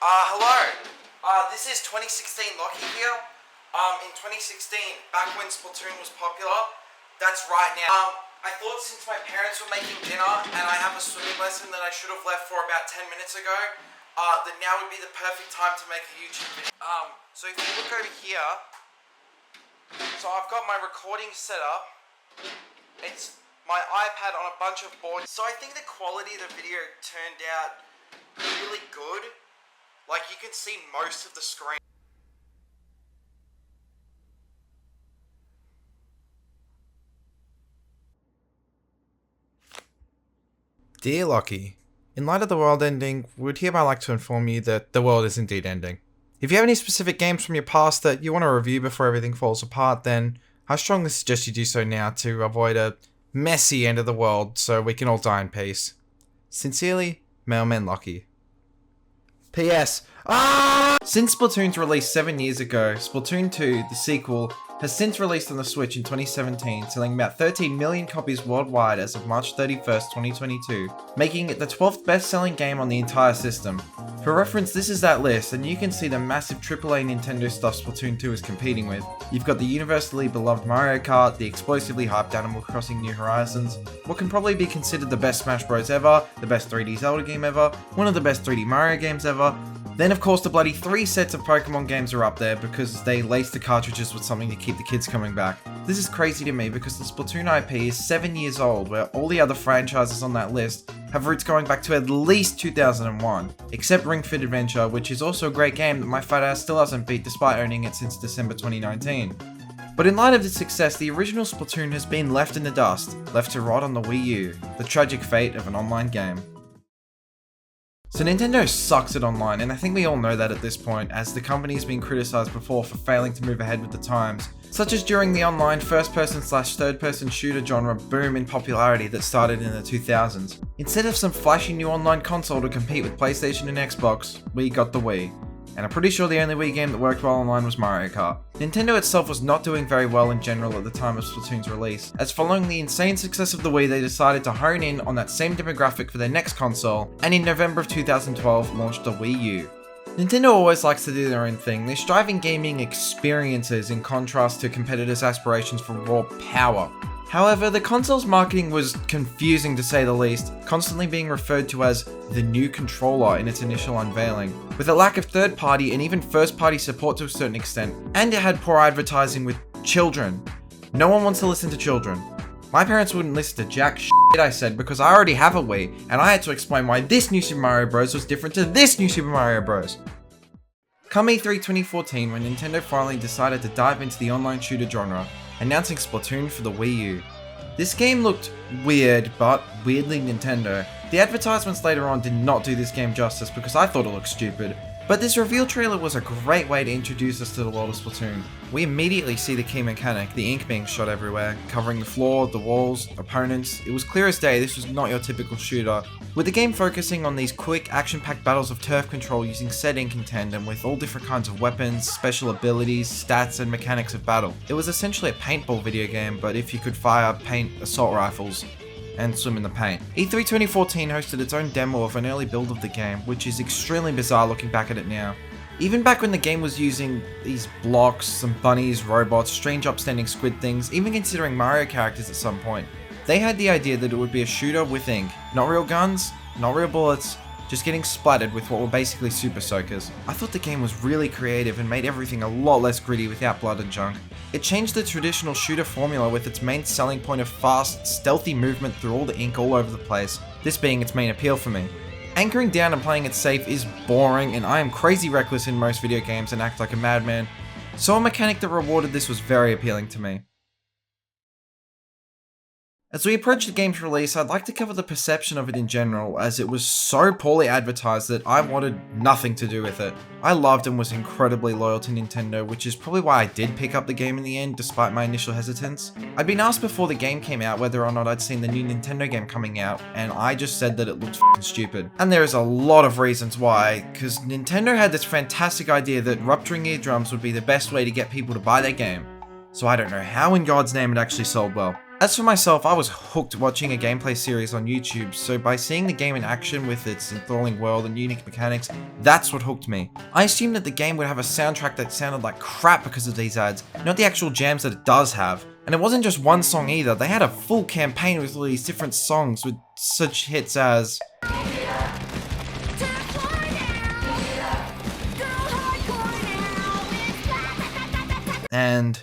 Hello. This is 2016 Lachie here. In 2016, back when Splatoon was popular, that's right now. I thought since my parents were making dinner and I have a swimming lesson that I should have left for about 10 minutes ago, that now would be the perfect time to make a YouTube video. So if you look over here, so I've got my recording set up. It's my iPad on a bunch of boards. So I think the quality of the video turned out really good. Like, you can see most of the screen. Dear Lachie, in light of the world ending, we would hereby like to inform you that the world is indeed ending. If you have any specific games from your past that you want to review before everything falls apart, then I strongly suggest you do so now to avoid a messy end of the world so we can all die in peace. Sincerely, Mailman Lachie. P.S. Since Splatoon's release 7 years ago, Splatoon 2, the sequel, has since released on the Switch in 2017, selling about 13 million copies worldwide as of March 31st, 2022, making it the 12th best-selling game on the entire system. For reference, this is that list, and you can see the massive AAA Nintendo stuff Splatoon 2 is competing with. You've got the universally beloved Mario Kart, the explosively hyped Animal Crossing New Horizons, what can probably be considered the best Smash Bros ever, the best 3D Zelda game ever, one of the best 3D Mario games ever. Then of course the bloody 3 sets of Pokemon games are up there because they lace the cartridges with something to keep the kids coming back. This is crazy to me because the Splatoon IP is 7 years old, where all the other franchises on that list have roots going back to at least 2001, except Ring Fit Adventure, which is also a great game that my fat ass still hasn't beat despite owning it since December 2019. But in light of its success, the original Splatoon has been left in the dust, left to rot on the Wii U, the tragic fate of an online game. So Nintendo sucks at online, and I think we all know that at this point, as the company's been criticized before for failing to move ahead with the times, such as during the online first-person/third-person shooter genre boom in popularity that started in the 2000s. Instead of some flashy new online console to compete with PlayStation and Xbox, we got the Wii. And I'm pretty sure the only Wii game that worked well online was Mario Kart. Nintendo itself was not doing very well in general at the time of Splatoon's release, as following the insane success of the Wii, they decided to hone in on that same demographic for their next console, and in November of 2012 launched the Wii U. Nintendo always likes to do their own thing. They strive in gaming experiences in contrast to competitors' aspirations for raw power. However, the console's marketing was confusing to say the least, constantly being referred to as the new controller in its initial unveiling, with a lack of third-party and even first-party support to a certain extent, and it had poor advertising with children. No one wants to listen to children. My parents wouldn't listen to jack shit I said because I already have a Wii, and I had to explain why this new Super Mario Bros. Was different to this new Super Mario Bros. Come E3 2014, when Nintendo finally decided to dive into the online shooter genre, announcing Splatoon for the Wii U. This game looked weird, but weirdly Nintendo. The advertisements later on did not do this game justice because I thought it looked stupid. But this reveal trailer was a great way to introduce us to the world of Splatoon. We immediately see the key mechanic, the ink being shot everywhere, covering the floor, the walls, opponents. It was clear as day this was not your typical shooter, with the game focusing on these quick, action-packed battles of turf control using set ink in tandem with all different kinds of weapons, special abilities, stats, and mechanics of battle. It was essentially a paintball video game, but if you could fire paint assault rifles and swim in the paint. E3 2014 hosted its own demo of an early build of the game, which is extremely bizarre looking back at it now. Even back when the game was using these blocks, some bunnies, robots, strange upstanding squid things, even considering Mario characters at some point, they had the idea that it would be a shooter with ink. Not real guns, not real bullets, just getting splattered with what were basically super soakers. I thought the game was really creative and made everything a lot less gritty without blood and junk. It changed the traditional shooter formula with its main selling point of fast, stealthy movement through all the ink all over the place, this being its main appeal for me. Anchoring down and playing it safe is boring, and I am crazy reckless in most video games and act like a madman, so a mechanic that rewarded this was very appealing to me. As we approach the game's release, I'd like to cover the perception of it in general, as it was so poorly advertised that I wanted nothing to do with it. I loved and was incredibly loyal to Nintendo, which is probably why I did pick up the game in the end, despite my initial hesitance. I'd been asked before the game came out whether or not I'd seen the new Nintendo game coming out, and I just said that it looked f***ing stupid. And there is a lot of reasons why, because Nintendo had this fantastic idea that rupturing eardrums would be the best way to get people to buy their game. So I don't know how in God's name it actually sold well. As for myself, I was hooked watching a gameplay series on YouTube, so by seeing the game in action with its enthralling world and unique mechanics, that's what hooked me. I assumed that the game would have a soundtrack that sounded like crap because of these ads, not the actual jams that it does have. And it wasn't just one song either, they had a full campaign with all these different songs with such hits as... and...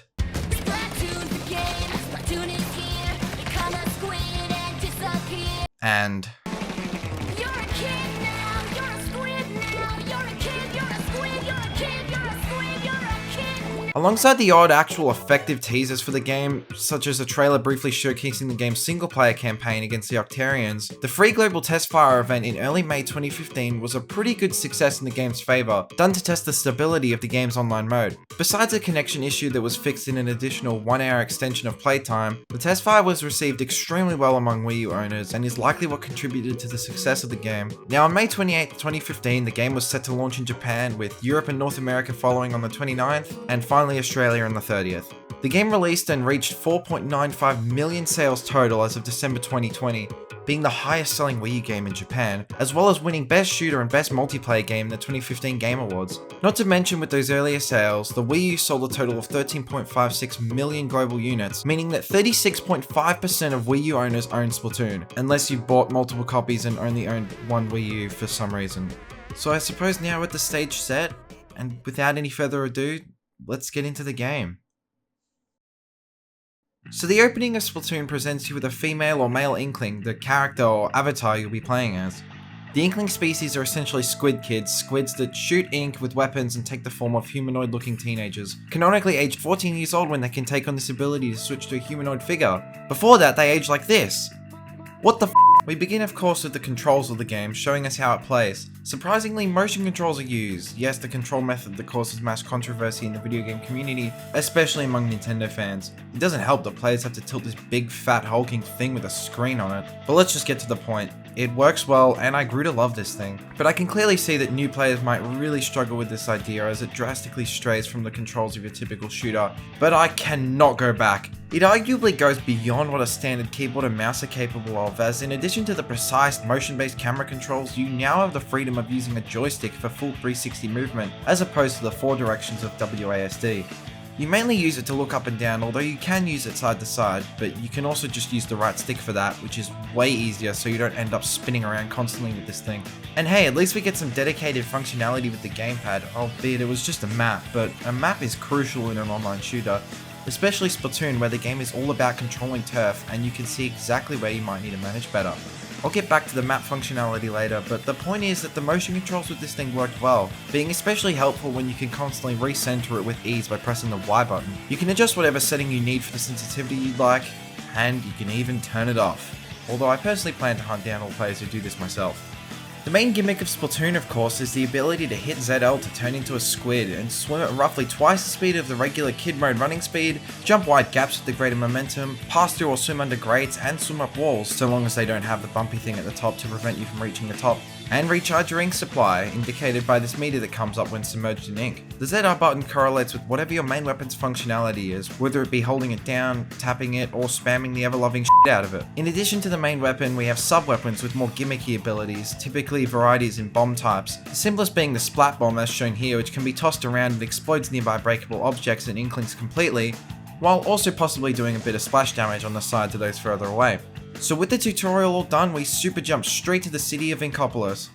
and... You're a kid now, you're a squid now, you're a kid, you're a squid, you're a kid, you're a squid, you're a kid. Alongside the odd actual effective teasers for the game, such as a trailer briefly showcasing the game's single-player campaign against the Octarians, the free global test fire event in early May 2015 was a pretty good success in the game's favour, done to test the stability of the game's online mode. Besides a connection issue that was fixed in an additional 1-hour extension of playtime, the test fire was received extremely well among Wii U owners and is likely what contributed to the success of the game. Now on May 28, 2015, the game was set to launch in Japan, with Europe and North America following on the 29th, and finally Australia on the 30th. The game released and reached 4.95 million sales total as of December 2020, being the highest selling Wii U game in Japan, as well as winning Best Shooter and Best Multiplayer Game in the 2015 Game Awards. Not to mention, with those earlier sales, the Wii U sold a total of 13.56 million global units, meaning that 36.5% of Wii U owners own Splatoon, unless you bought multiple copies and only owned one Wii U for some reason. So I suppose now with the stage set, and without any further ado, let's get into the game. So the opening of Splatoon presents you with a female or male Inkling, the character or avatar you'll be playing as. The Inkling species are essentially Squid kids, squids that shoot ink with weapons and take the form of humanoid looking teenagers, canonically aged 14 years old when they can take on this ability to switch to a humanoid figure. Before that they age like this. What the f***? We begin of course with the controls of the game, showing us how it plays. Surprisingly, motion controls are used. Yes, the control method that causes mass controversy in the video game community, especially among Nintendo fans. It doesn't help that players have to tilt this big fat hulking thing with a screen on it. But let's just get to the point. It works well, and I grew to love this thing. But I can clearly see that new players might really struggle with this idea as it drastically strays from the controls of your typical shooter, but I cannot go back. It arguably goes beyond what a standard keyboard and mouse are capable of, as in addition to the precise motion-based camera controls, you now have the freedom of using a joystick for full 360 movement, as opposed to the 4 directions of WASD. You mainly use it to look up and down, although you can use it side to side, but you can also just use the right stick for that, which is way easier so you don't end up spinning around constantly with this thing. And hey, at least we get some dedicated functionality with the gamepad, albeit it was just a map, but a map is crucial in an online shooter, especially Splatoon where the game is all about controlling turf and you can see exactly where you might need to manage better. I'll get back to the map functionality later, but the point is that the motion controls with this thing worked well, being especially helpful when you can constantly recenter it with ease by pressing the Y button. You can adjust whatever setting you need for the sensitivity you'd like, and you can even turn it off. Although I personally plan to hunt down all players who do this myself. The main gimmick of Splatoon, of course, is the ability to hit ZL to turn into a squid and swim at roughly twice the speed of the regular kid mode running speed, jump wide gaps with the greater momentum, pass through or swim under grates, and swim up walls, so long as they don't have the bumpy thing at the top to prevent you from reaching the top, and recharge your ink supply, indicated by this meter that comes up when submerged in ink. The ZR button correlates with whatever your main weapon's functionality is, whether it be holding it down, tapping it, or spamming the ever-loving shit out of it. In addition to the main weapon, we have sub-weapons with more gimmicky abilities, typically varieties in bomb types. The simplest being the Splat bomb as shown here, which can be tossed around and explodes nearby breakable objects and inklings completely, while also possibly doing a bit of splash damage on the side to those further away. So with the tutorial all done, we super jump straight to the city of Inkopolis.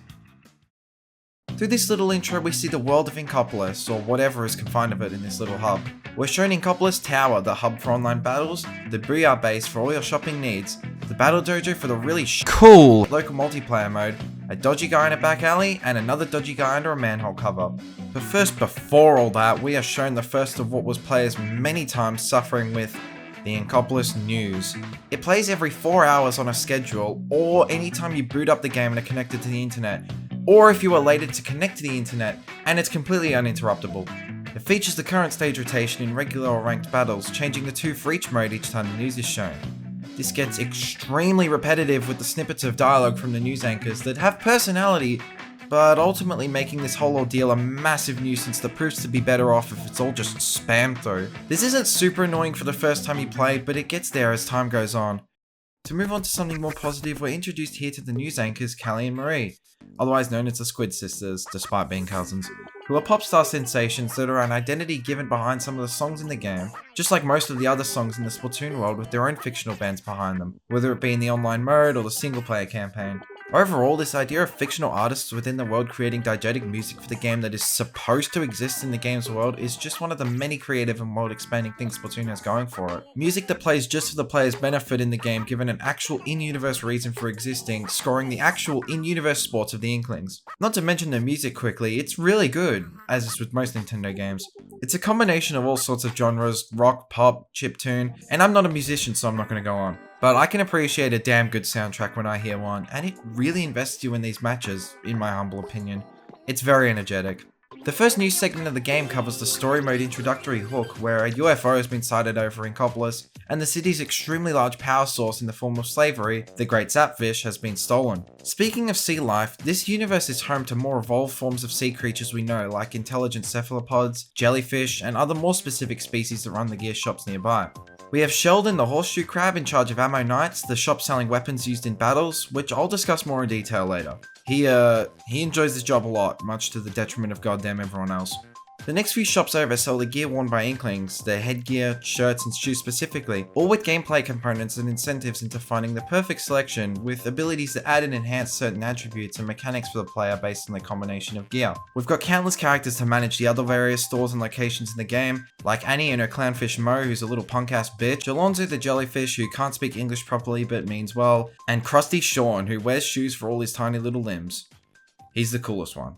Through this little intro, we see the world of Inkopolis, or whatever is confined of it in this little hub. We're shown Inkopolis Tower, the hub for online battles, the Booyah base for all your shopping needs, the battle dojo for the really cool local multiplayer mode, a dodgy guy in a back alley, and another dodgy guy under a manhole cover. But first, before all that, we are shown the first of what was players many times suffering with the Inkopolis News. It plays every 4 hours on a schedule, or anytime you boot up the game and are connected to the internet, or if you are elated to connect to the internet, and it's completely uninterruptible. It features the current stage rotation in regular or ranked battles, changing the 2 for each mode each time the news is shown. This gets extremely repetitive with the snippets of dialogue from the news anchors that have personality, but ultimately making this whole ordeal a massive nuisance that proves to be better off if it's all just spammed through. This isn't super annoying for the first time you play, but it gets there as time goes on. To move on to something more positive, we're introduced here to the news anchors Callie and Marie, otherwise known as the Squid sisters, despite being cousins, who are pop star sensations that are an identity given behind some of the songs in the game, just like most of the other songs in the Splatoon world with their own fictional bands behind them, whether it be in the online mode or the single player campaign. Overall, this idea of fictional artists within the world creating diegetic music for the game that is supposed to exist in the game's world is just one of the many creative and world expanding things Splatoon has going for it. Music that plays just for the player's benefit in the game, given an actual in-universe reason for existing, scoring the actual in-universe sports of the Inklings. Not to mention the music quickly, it's really good, as is with most Nintendo games. It's a combination of all sorts of genres, rock, pop, chiptune, and I'm not a musician so I'm not going to go on. But I can appreciate a damn good soundtrack when I hear one, and it really invests you in these matches, in my humble opinion. It's very energetic. The first news segment of the game covers the story mode introductory hook, where a UFO has been sighted over Inkopolis, and the city's extremely large power source in the form of slavery, the Great Zapfish, has been stolen. Speaking of sea life, this universe is home to more evolved forms of sea creatures we know, like intelligent cephalopods, jellyfish, and other more specific species that run the gear shops nearby. We have Sheldon, the horseshoe crab, in charge of Ammo Knights, the shop selling weapons used in battles, which I'll discuss more in detail later. He enjoys his job a lot, much to the detriment of goddamn everyone else. The next few shops over sell the gear worn by Inklings, their headgear, shirts and shoes specifically, all with gameplay components and incentives into finding the perfect selection, with abilities that add and enhance certain attributes and mechanics for the player based on the combination of gear. We've got countless characters to manage the other various stores and locations in the game, like Annie and her clownfish Mo, who's a little punk ass bitch, Alonzo the jellyfish who can't speak English properly but means well, and Krusty Sean who wears shoes for all his tiny little limbs. He's the coolest one.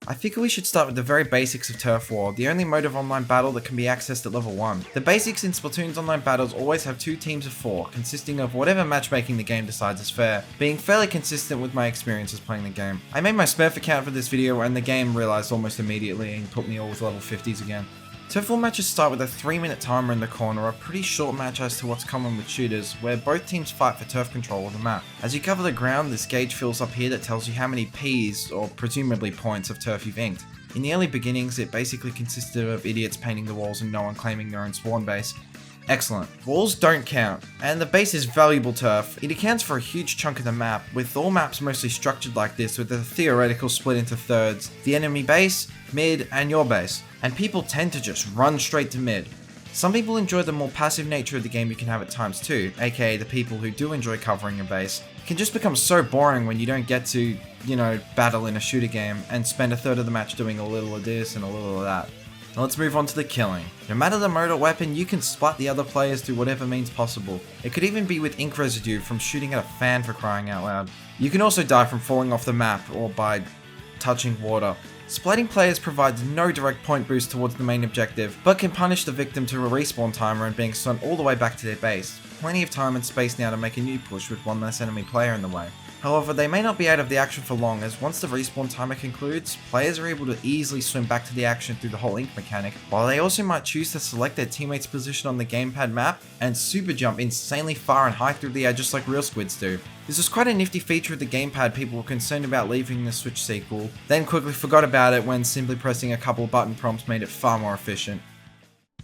I figure we should start with the very basics of Turf War, the only mode of online battle that can be accessed at level 1. The basics in Splatoon's online battles always have 2 teams of 4, consisting of whatever matchmaking the game decides is fair, being fairly consistent with my experiences playing the game. I made my Smurf account for this video and the game realized almost immediately and put me all with level 50s again. Turf War matches start with a 3-minute timer in the corner, a pretty short match as to what's common with shooters, where both teams fight for turf control of the map. As you cover the ground, this gauge fills up here that tells you how many Ps, or presumably points, of turf you've inked. In the early beginnings, it basically consisted of idiots painting the walls and no one claiming their own spawn base. Excellent. Walls don't count, and the base is valuable turf. It accounts for a huge chunk of the map, with all maps mostly structured like this with a theoretical split into thirds, the enemy base, mid, and your base. And people tend to just run straight to mid. Some people enjoy the more passive nature of the game you can have at times too, aka the people who do enjoy covering your base. It can just become so boring when you don't get to, battle in a shooter game and spend a third of the match doing a little of this and a little of that. Now let's move on to the killing. No matter the mode or weapon, you can splat the other players through whatever means possible. It could even be with ink residue from shooting at a fan for crying out loud. You can also die from falling off the map or by touching water. Splatting players provides no direct point boost towards the main objective, but can punish the victim to a respawn timer and being sent all the way back to their base. Plenty of time and space now to make a new push with one less enemy player in the way. However, they may not be out of the action for long, as once the respawn timer concludes, players are able to easily swim back to the action through the whole ink mechanic, while they also might choose to select their teammate's position on the gamepad map and super jump insanely far and high through the air just like real squids do. This was quite a nifty feature of the gamepad people were concerned about leaving the Switch sequel, then quickly forgot about it when simply pressing a couple button prompts made it far more efficient.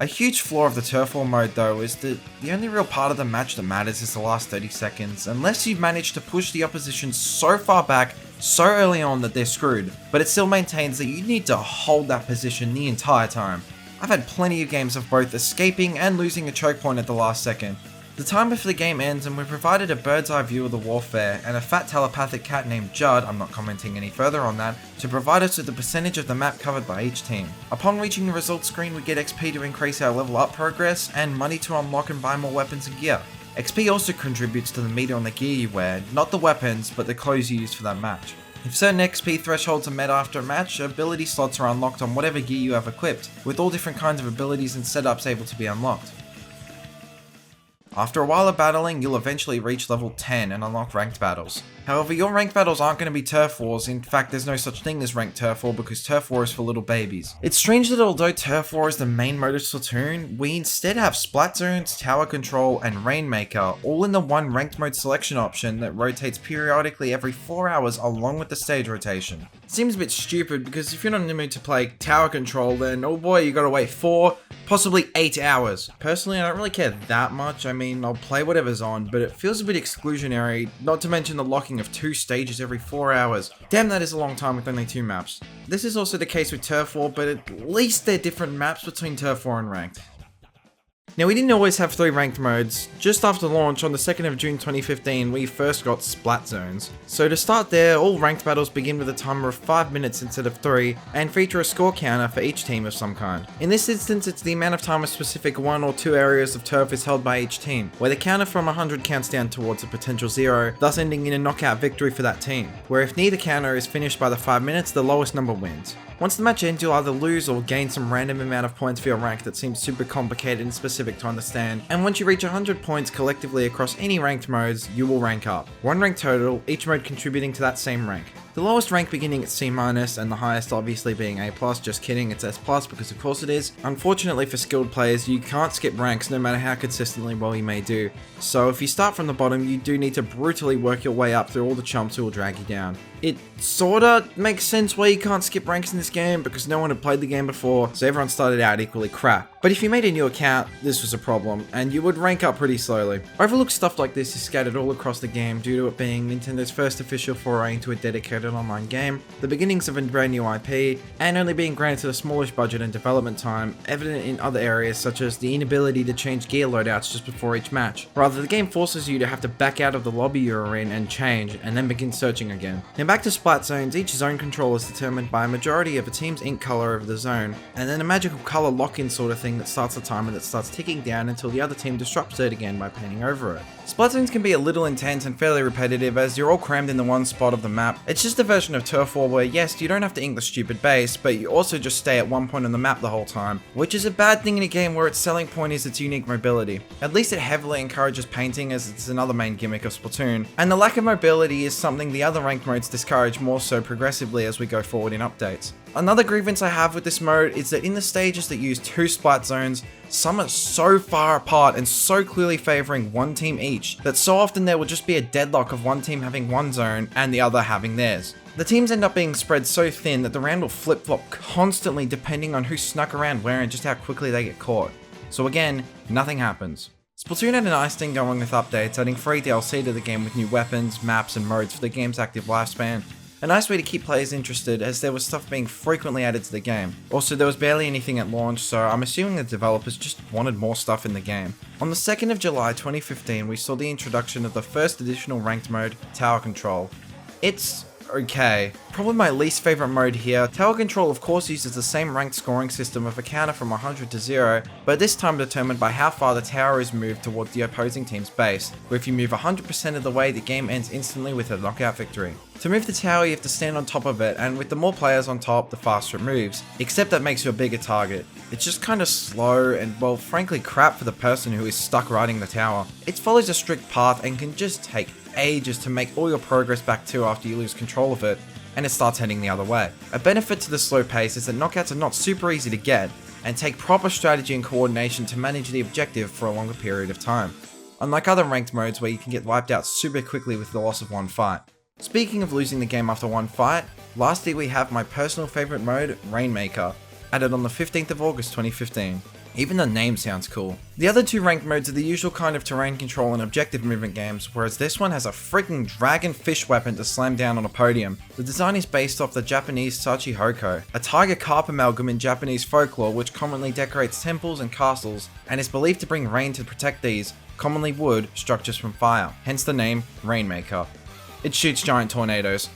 A huge flaw of the Turf War mode though is that the only real part of the match that matters is the last 30 seconds, unless you've managed to push the opposition so far back so early on that they're screwed, but it still maintains that you need to hold that position the entire time. I've had plenty of games of both escaping and losing a choke point at the last second. The time before the game ends and we're provided a bird's eye view of the warfare and a fat telepathic cat named Judd, I'm not commenting any further on that, to provide us with the percentage of the map covered by each team. Upon reaching the results screen we get XP to increase our level up progress and money to unlock and buy more weapons and gear. XP also contributes to the meter on the gear you wear, not the weapons but the clothes you use for that match. If certain XP thresholds are met after a match, ability slots are unlocked on whatever gear you have equipped, with all different kinds of abilities and setups able to be unlocked. After a while of battling, you'll eventually reach level 10 and unlock ranked battles. However, your ranked battles aren't going to be turf wars. In fact, there's no such thing as ranked turf war because turf war is for little babies. It's strange that although turf war is the main mode of Splatoon, we instead have Splat Zones, Tower Control, and Rainmaker all in the one ranked mode selection option that rotates periodically every 4 hours along with the stage rotation. It seems a bit stupid because if you're not in the mood to play Tower Control, then oh boy, you gotta wait 4, possibly 8 hours. Personally, I don't really care that much. I mean, I'll play whatever's on, but it feels a bit exclusionary, not to mention the locking of 2 stages every 4 hours. Damn, that is a long time with only 2 maps. This is also the case with Turf War, but at least they're different maps between Turf War and Ranked. Now, we didn't always have 3 ranked modes. Just after launch on the 2nd of June 2015, we first got Splat Zones. So to start there, all ranked battles begin with a timer of 5 minutes instead of 3, and feature a score counter for each team of some kind. In this instance, it's the amount of time a specific 1 or 2 areas of turf is held by each team, where the counter from 100 counts down towards a potential 0, thus ending in a knockout victory for that team, where if neither counter is finished by the 5 minutes, the lowest number wins. Once the match ends, you'll either lose or gain some random amount of points for your rank that seems super complicated and specific to understand, and once you reach 100 points collectively across any ranked modes, you will rank up. 1 rank total, each mode contributing to that same rank. The lowest rank beginning at C-, and the highest obviously being A+, just kidding, it's S+, because of course it is. Unfortunately for skilled players, you can't skip ranks no matter how consistently well you may do. So if you start from the bottom, you do need to brutally work your way up through all the chumps who will drag you down. It sorta makes sense why you can't skip ranks in this game, because no one had played the game before, so everyone started out equally crap. But if you made a new account, this was a problem, and you would rank up pretty slowly. Overlooked stuff like this is scattered all across the game due to it being Nintendo's first official foray into a dedicated online game, the beginnings of a brand new IP, and only being granted a smallish budget and development time, evident in other areas such as the inability to change gear loadouts just before each match. Rather, the game forces you to have to back out of the lobby you're in and change, and then begin searching again. Now back to Splat Zones, each zone control is determined by a majority of a team's ink color of the zone, and then a magical color lock-in sort of thing that starts the timer that starts ticking down until the other team disrupts it again by painting over it. Splat Zones can be a little intense and fairly repetitive as you're all crammed in the one spot of the map. It's just a version of Turf War where yes, you don't have to ink the stupid base, but you also just stay at one point on the map the whole time, which is a bad thing in a game where its selling point is its unique mobility. At least it heavily encourages painting as it's another main gimmick of Splatoon, and the lack of mobility is something the other ranked modes discourage more so progressively as we go forward in updates. Another grievance I have with this mode is that in the stages that use 2 Splat Zones, some are so far apart and so clearly favouring one team each, that so often there will just be a deadlock of one team having one zone and the other having theirs. The teams end up being spread so thin that the round will flip-flop constantly depending on who snuck around where and just how quickly they get caught. So again, nothing happens. Splatoon had a nice thing going with updates, adding free DLC to the game with new weapons, maps and modes for the game's active lifespan. A nice way to keep players interested as there was stuff being frequently added to the game. Also, there was barely anything at launch, so I'm assuming the developers just wanted more stuff in the game. On the 2nd of July 2015, we saw the introduction of the first additional ranked mode, Tower Control. It's okay. Probably my least favourite mode here. Tower Control of course uses the same ranked scoring system of a counter from 100 to 0, but this time determined by how far the tower is moved towards the opposing team's base, where if you move 100% of the way, the game ends instantly with a knockout victory. To move the tower, you have to stand on top of it, and with the more players on top, the faster it moves, except that makes you a bigger target. It's just kinda slow and, well, frankly crap for the person who is stuck riding the tower. It follows a strict path and can just take ages to make all your progress back to after you lose control of it, and it starts heading the other way. A benefit to the slow pace is that knockouts are not super easy to get, and take proper strategy and coordination to manage the objective for a longer period of time, unlike other ranked modes where you can get wiped out super quickly with the loss of one fight. Speaking of losing the game after one fight, lastly we have my personal favourite mode, Rainmaker, added on the 15th of August 2015. Even the name sounds cool. The other 2 ranked modes are the usual kind of terrain control and objective movement games, whereas this one has a freaking dragon fish weapon to slam down on a podium. The design is based off the Japanese Sachi Hoko, a tiger carp amalgam in Japanese folklore which commonly decorates temples and castles, and is believed to bring rain to protect these, commonly wood, structures from fire, hence the name Rainmaker. It shoots giant tornadoes.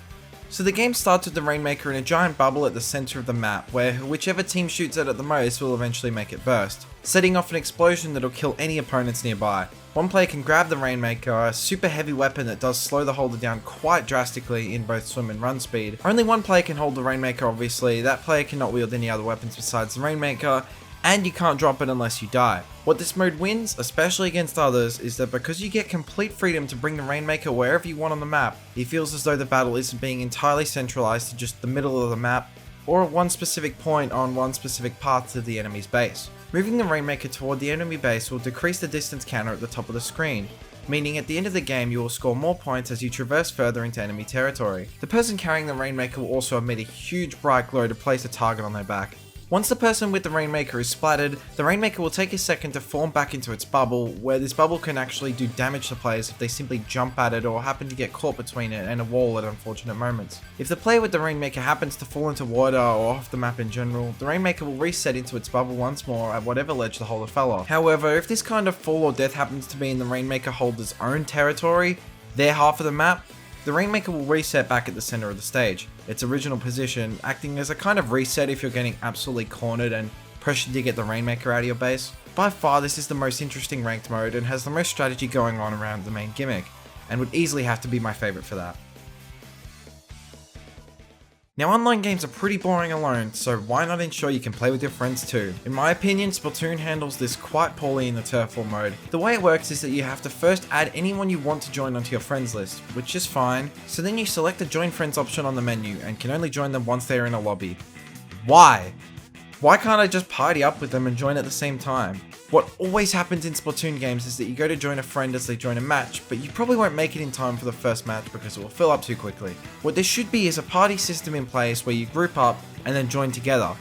So the game starts with the Rainmaker in a giant bubble at the center of the map, where whichever team shoots it at the most will eventually make it burst, setting off an explosion that'll kill any opponents nearby. One player can grab the Rainmaker, a super heavy weapon that does slow the holder down quite drastically in both swim and run speed. Only one player can hold the Rainmaker obviously, that player cannot wield any other weapons besides the Rainmaker, and you can't drop it unless you die. What this mode wins, especially against others, is that because you get complete freedom to bring the Rainmaker wherever you want on the map, it feels as though the battle isn't being entirely centralized to just the middle of the map, or at one specific point on one specific part of the enemy's base. Moving the Rainmaker toward the enemy base will decrease the distance counter at the top of the screen, meaning at the end of the game you will score more points as you traverse further into enemy territory. The person carrying the Rainmaker will also emit a huge bright glow to place a target on their back. Once the person with the Rainmaker is splattered, the Rainmaker will take a second to form back into its bubble, where this bubble can actually do damage to players if they simply jump at it or happen to get caught between it and a wall at unfortunate moments. If the player with the Rainmaker happens to fall into water or off the map in general, the Rainmaker will reset into its bubble once more at whatever ledge the holder fell off. However, if this kind of fall or death happens to be in the Rainmaker holder's own territory, their half of the map, the Rainmaker will reset back at the center of the stage, its original position, acting as a kind of reset if you're getting absolutely cornered and pressured to get the Rainmaker out of your base. By far, this is the most interesting ranked mode and has the most strategy going on around the main gimmick, and would easily have to be my favorite for that. Now, online games are pretty boring alone, so why not ensure you can play with your friends too? In my opinion, Splatoon handles this quite poorly in the Turf War mode. The way it works is that you have to first add anyone you want to join onto your friends list, which is fine, so then you select the Join Friends option on the menu and can only join them once they're in a lobby. Why? Why can't I just party up with them and join at the same time? What always happens in Splatoon games is that you go to join a friend as they join a match, but you probably won't make it in time for the first match because it will fill up too quickly. What there should be is a party system in place where you group up and then join together.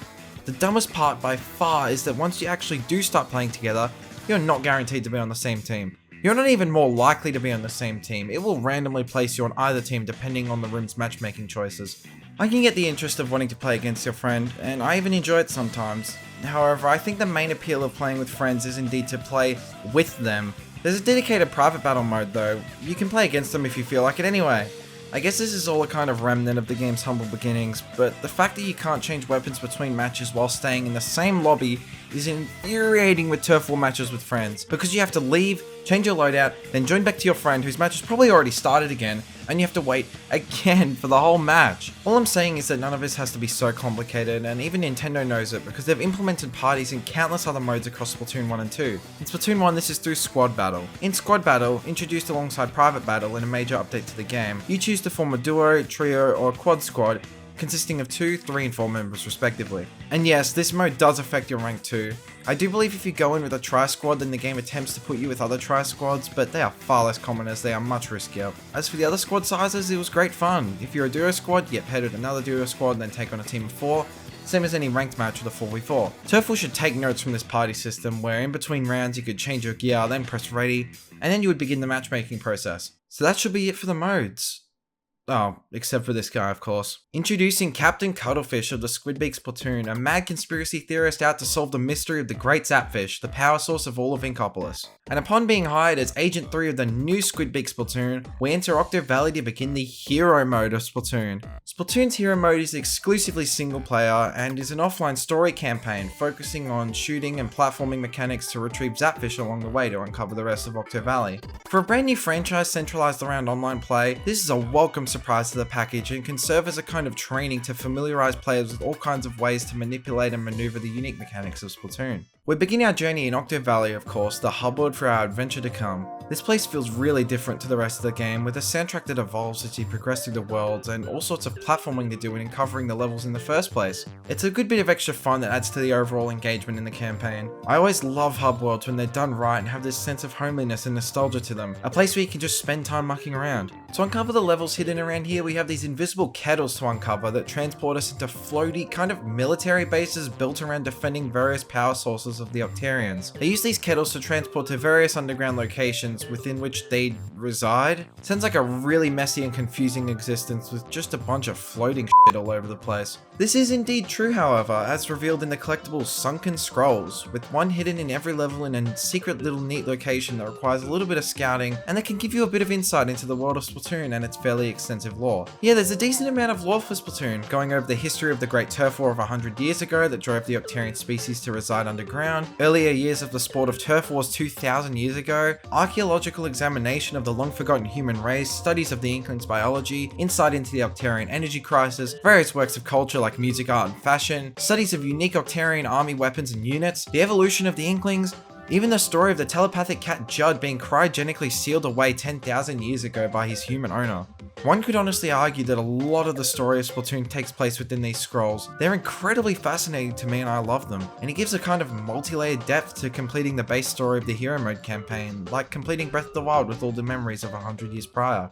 The dumbest part by far is that once you actually do start playing together, you're not guaranteed to be on the same team. You're not even more likely to be on the same team, it will randomly place you on either team depending on the room's matchmaking choices. I can get the interest of wanting to play against your friend, and I even enjoy it sometimes. However, I think the main appeal of playing with friends is indeed to play with them. There's a dedicated private battle mode though, you can play against them if you feel like it anyway. I guess this is all a kind of remnant of the game's humble beginnings, but the fact that you can't change weapons between matches while staying in the same lobby is infuriating with Turf War matches with friends, because you have to leave, change your loadout, then join back to your friend whose match has probably already started again, and you have to wait again for the whole match. All I'm saying is that none of this has to be so complicated, and even Nintendo knows it because they've implemented parties in countless other modes across Splatoon 1 and 2. In Splatoon 1, this is through Squad Battle. In Squad Battle, introduced alongside Private Battle in a major update to the game, you choose to form a duo, trio, or quad squad consisting of 2, 3, and 4 members respectively. And yes, this mode does affect your rank too. I do believe if you go in with a tri-squad, then the game attempts to put you with other tri-squads, but they are far less common as they are much riskier. As for the other squad sizes, it was great fun. If you're a duo squad, you get paired with another duo squad and then take on a team of 4, same as any ranked match with a 4v4. Turf War should take notes from this party system, where in between rounds you could change your gear, then press ready, and then you would begin the matchmaking process. So that should be it for the modes. Oh, except for this guy, of course. Introducing Captain Cattlefish of the Squid Splatoon, a mad conspiracy theorist out to solve the mystery of the Great Zapfish, the power source of all of Inkopolis. And upon being hired as Agent 3 of the new Squid Splatoon, we enter Octo Valley to begin the Hero Mode of Splatoon. Splatoon's Hero Mode is exclusively single player and is an offline story campaign focusing on shooting and platforming mechanics to retrieve Zapfish along the way to uncover the rest of Octo Valley. For a brand new franchise centralized around online play, this is a welcome surprise to the package and can serve as a kind of training to familiarize players with all kinds of ways to manipulate and maneuver the unique mechanics of Splatoon. We begin our journey in Octo Valley, of course, the hubboard for our adventure to come. This place feels really different to the rest of the game, with a soundtrack that evolves as you progress through the worlds and all sorts of platforming to do in uncovering the levels in the first place. It's a good bit of extra fun that adds to the overall engagement in the campaign. I always love hub worlds when they're done right and have this sense of homeliness and nostalgia to them, a place where you can just spend time mucking around. To uncover the levels hidden around here, we have these invisible kettles to uncover that transport us into floaty, kind of military bases built around defending various power sources of the Octarians. They use these kettles to transport to various underground locations within which they reside. Sounds like a really messy and confusing existence with just a bunch of floating shit all over the place. This is indeed true, however, as revealed in the collectible Sunken Scrolls, with one hidden in every level in a secret little neat location that requires a little bit of scouting and that can give you a bit of insight into the world of Splatoon and its fairly extensive lore. Yeah, there's a decent amount of lore for Splatoon, going over the history of the Great Turf War of 100 years ago that drove the Octarian species to reside underground, around, earlier years of the sport of turf wars 2,000 years ago, archaeological examination of the long-forgotten human race, studies of the Inklings' biology, insight into the Octarian energy crisis, various works of culture like music, art, and fashion, studies of unique Octarian army weapons and units, the evolution of the Inklings, even the story of the telepathic cat Judd being cryogenically sealed away 10,000 years ago by his human owner. One could honestly argue that a lot of the story of Splatoon takes place within these scrolls. They're incredibly fascinating to me and I love them, and it gives a kind of multi-layered depth to completing the base story of the Hero Mode campaign, like completing Breath of the Wild with all the memories of 100 years prior.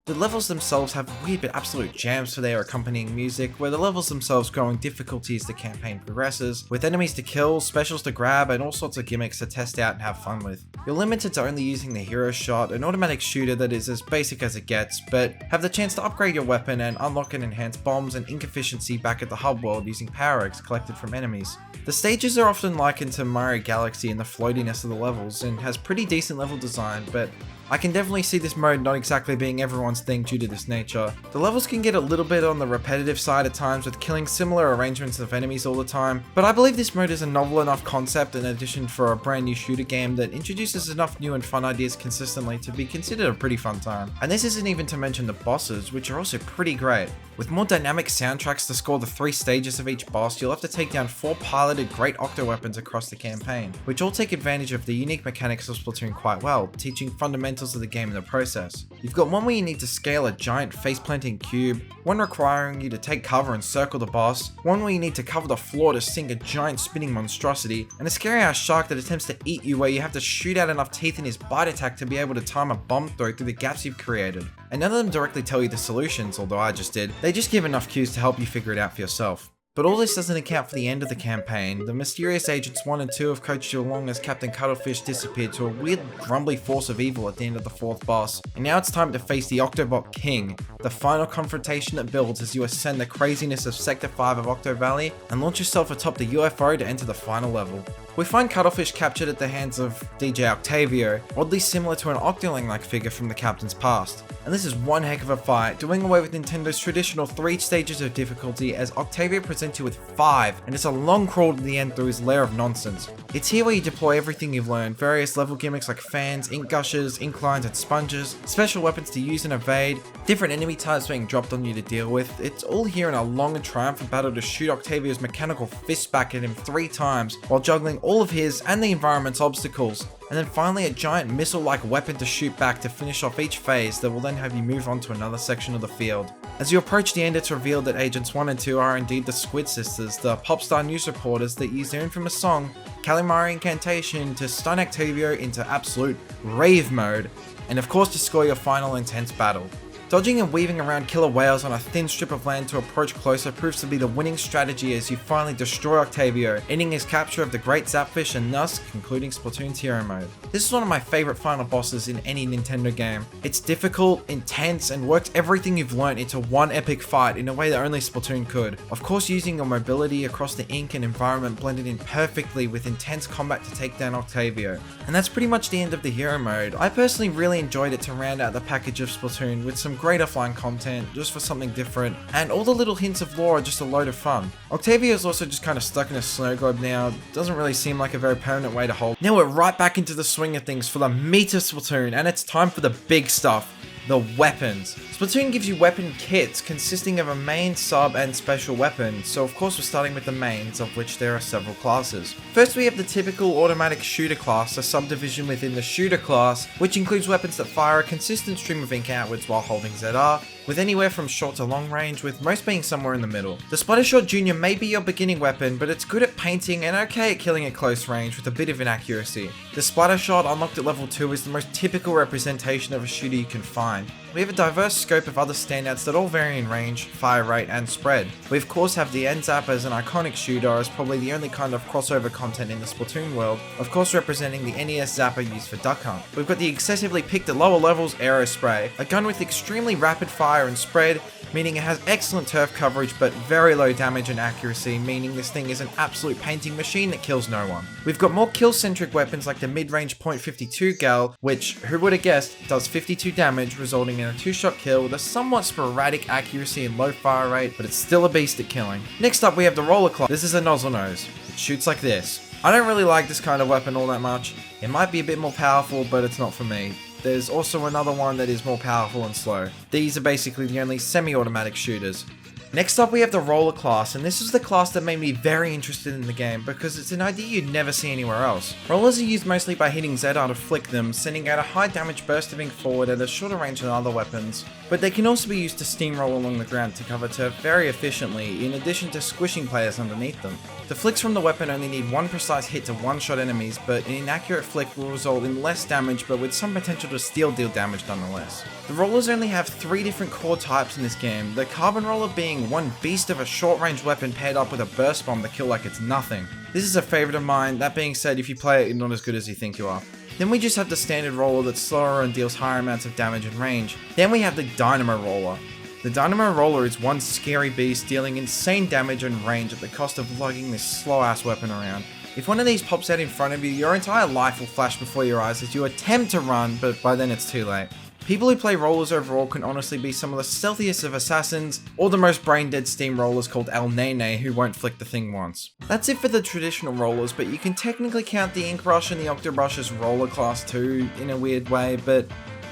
The levels themselves have weird but absolute jams for their accompanying music, where the levels themselves grow in difficulty as the campaign progresses, with enemies to kill, specials to grab, and all sorts of gimmicks to test out and have fun with. You're limited to only using the hero shot, an automatic shooter that is as basic as it gets, but have the chance to upgrade your weapon and unlock and enhance bombs and ink efficiency back at the hub world using power eggs collected from enemies. The stages are often likened to Mario Galaxy in the floatiness of the levels, and has pretty decent level design, but I can definitely see this mode not exactly being everyone's thing due to this nature. The levels can get a little bit on the repetitive side at times with killing similar arrangements of enemies all the time, but I believe this mode is a novel enough concept in addition for a brand new shooter game that introduces enough new and fun ideas consistently to be considered a pretty fun time. And this isn't even to mention the bosses, which are also pretty great. With more dynamic soundtracks to score the 3 stages of each boss, you'll have to take down 4 piloted great Octo weapons across the campaign, which all take advantage of the unique mechanics of Splatoon quite well, teaching fundamentals of the game in the process. You've got one where you need to scale a giant face-planting cube, one requiring you to take cover and circle the boss, one where you need to cover the floor to sink a giant spinning monstrosity, and a scary-ass shark that attempts to eat you where you have to shoot out enough teeth in his bite attack to be able to time a bomb throw through the gaps you've created. And none of them directly tell you the solutions, although I just did. They just give enough cues to help you figure it out for yourself. But all this doesn't account for the end of the campaign. The mysterious Agents 1 and 2 have coached you along as Captain Cattlefish disappeared to a weird grumbly force of evil at the end of the 4th boss. And now it's time to face the Octobot King, the final confrontation that builds as you ascend the craziness of Sector 5 of Octo Valley and launch yourself atop the UFO to enter the final level. We find Cuttlefish captured at the hands of DJ Octavio, oddly similar to an Octoling-like figure from the captain's past. And this is one heck of a fight, doing away with Nintendo's traditional 3 stages of difficulty as Octavio presents you with 5, and it's a long crawl to the end through his lair of nonsense. It's here where you deploy everything you've learned, various level gimmicks like fans, ink gushers, ink lines and sponges, special weapons to use and evade, different enemy types being dropped on you to deal with. It's all here in a long and triumphant battle to shoot Octavio's mechanical fist back at him 3 times, while juggling all of his and the environment's obstacles, and then finally a giant missile-like weapon to shoot back to finish off each phase that will then have you move on to another section of the field. As you approach the end, it's revealed that Agents 1 and 2 are indeed the Squid sisters, the popstar news reporters that use their infamous song, Calamari Incantation, to stun Octavio into absolute rave mode, and of course to score your final intense battle. Dodging and weaving around killer whales on a thin strip of land to approach closer proves to be the winning strategy as you finally destroy Octavio, ending his capture of the Great Zapfish and thus concluding Splatoon's Hero Mode. This is one of my favourite final bosses in any Nintendo game. It's difficult, intense, and works everything you've learnt into one epic fight in a way that only Splatoon could. Of course, using your mobility across the ink and environment blended in perfectly with intense combat to take down Octavio. And that's pretty much the end of the Hero Mode. I personally really enjoyed it to round out the package of Splatoon with some great offline content just for something different, and all the little hints of lore are just a load of fun. Octavio is also just kind of stuck in a snow globe now, doesn't really seem like a very permanent way to hold. Now we're right back into the swing of things for the meat of Splatoon, and it's time for the big stuff. The weapons. Splatoon gives you weapon kits consisting of a main, sub, and special weapon, so of course we're starting with the mains, of which there are several classes. First we have the typical automatic shooter class, a subdivision within the shooter class, which includes weapons that fire a consistent stream of ink outwards while holding ZR, with anywhere from short to long range, with most being somewhere in the middle. The Splattershot Junior may be your beginning weapon, but it's good at painting and okay at killing at close range with a bit of inaccuracy. The Splattershot unlocked at level 2 is the most typical representation of a shooter you can find. We have a diverse scope of other standouts that all vary in range, fire rate, and spread. We of course have the End Zapper as an iconic shooter as probably the only kind of crossover content in the Splatoon world, of course representing the NES Zapper used for Duck Hunt. We've got the excessively picked at lower levels Aerospray, a gun with extremely rapid fire and spread, meaning it has excellent turf coverage but very low damage and accuracy, meaning this thing is an absolute painting machine that kills no one. We've got more kill-centric weapons like the mid-range .52 Gal, which, who would have guessed, does 52 damage, resulting in a 2-shot kill with a somewhat sporadic accuracy and low fire rate, but it's still a beast at killing. Next up we have the Roller Claw. This is a nozzle nose. It shoots like this. I don't really like this kind of weapon all that much. It might be a bit more powerful, but it's not for me. There's also another one that is more powerful and slow. These are basically the only semi-automatic shooters. Next up we have the Roller class, and this is the class that made me very interested in the game because it's an idea you'd never see anywhere else. Rollers are used mostly by hitting ZR to flick them, sending out a high damage burst of ink forward at a shorter range than other weapons, but they can also be used to steamroll along the ground to cover turf very efficiently, in addition to squishing players underneath them. The flicks from the weapon only need one precise hit to one-shot enemies, but an inaccurate flick will result in less damage but with some potential to still deal damage nonetheless. The rollers only have 3 different core types in this game, the carbon roller being one beast of a short-range weapon paired up with a burst bomb to kill like it's nothing. This is a favourite of mine, that being said, if you play it, you're not as good as you think you are. Then we just have the standard roller that's slower and deals higher amounts of damage and range. Then we have the dynamo roller. The dynamo roller is one scary beast dealing insane damage and range at the cost of lugging this slow ass weapon around. If one of these pops out in front of you, your entire life will flash before your eyes as you attempt to run, but by then it's too late. People who play rollers overall can honestly be some of the stealthiest of assassins, or the most brain-dead steamrollers called El Nene who won't flick the thing once. That's it for the traditional rollers, but you can technically count the Ink Brush and the Octo Brush as roller class too, in a weird way, but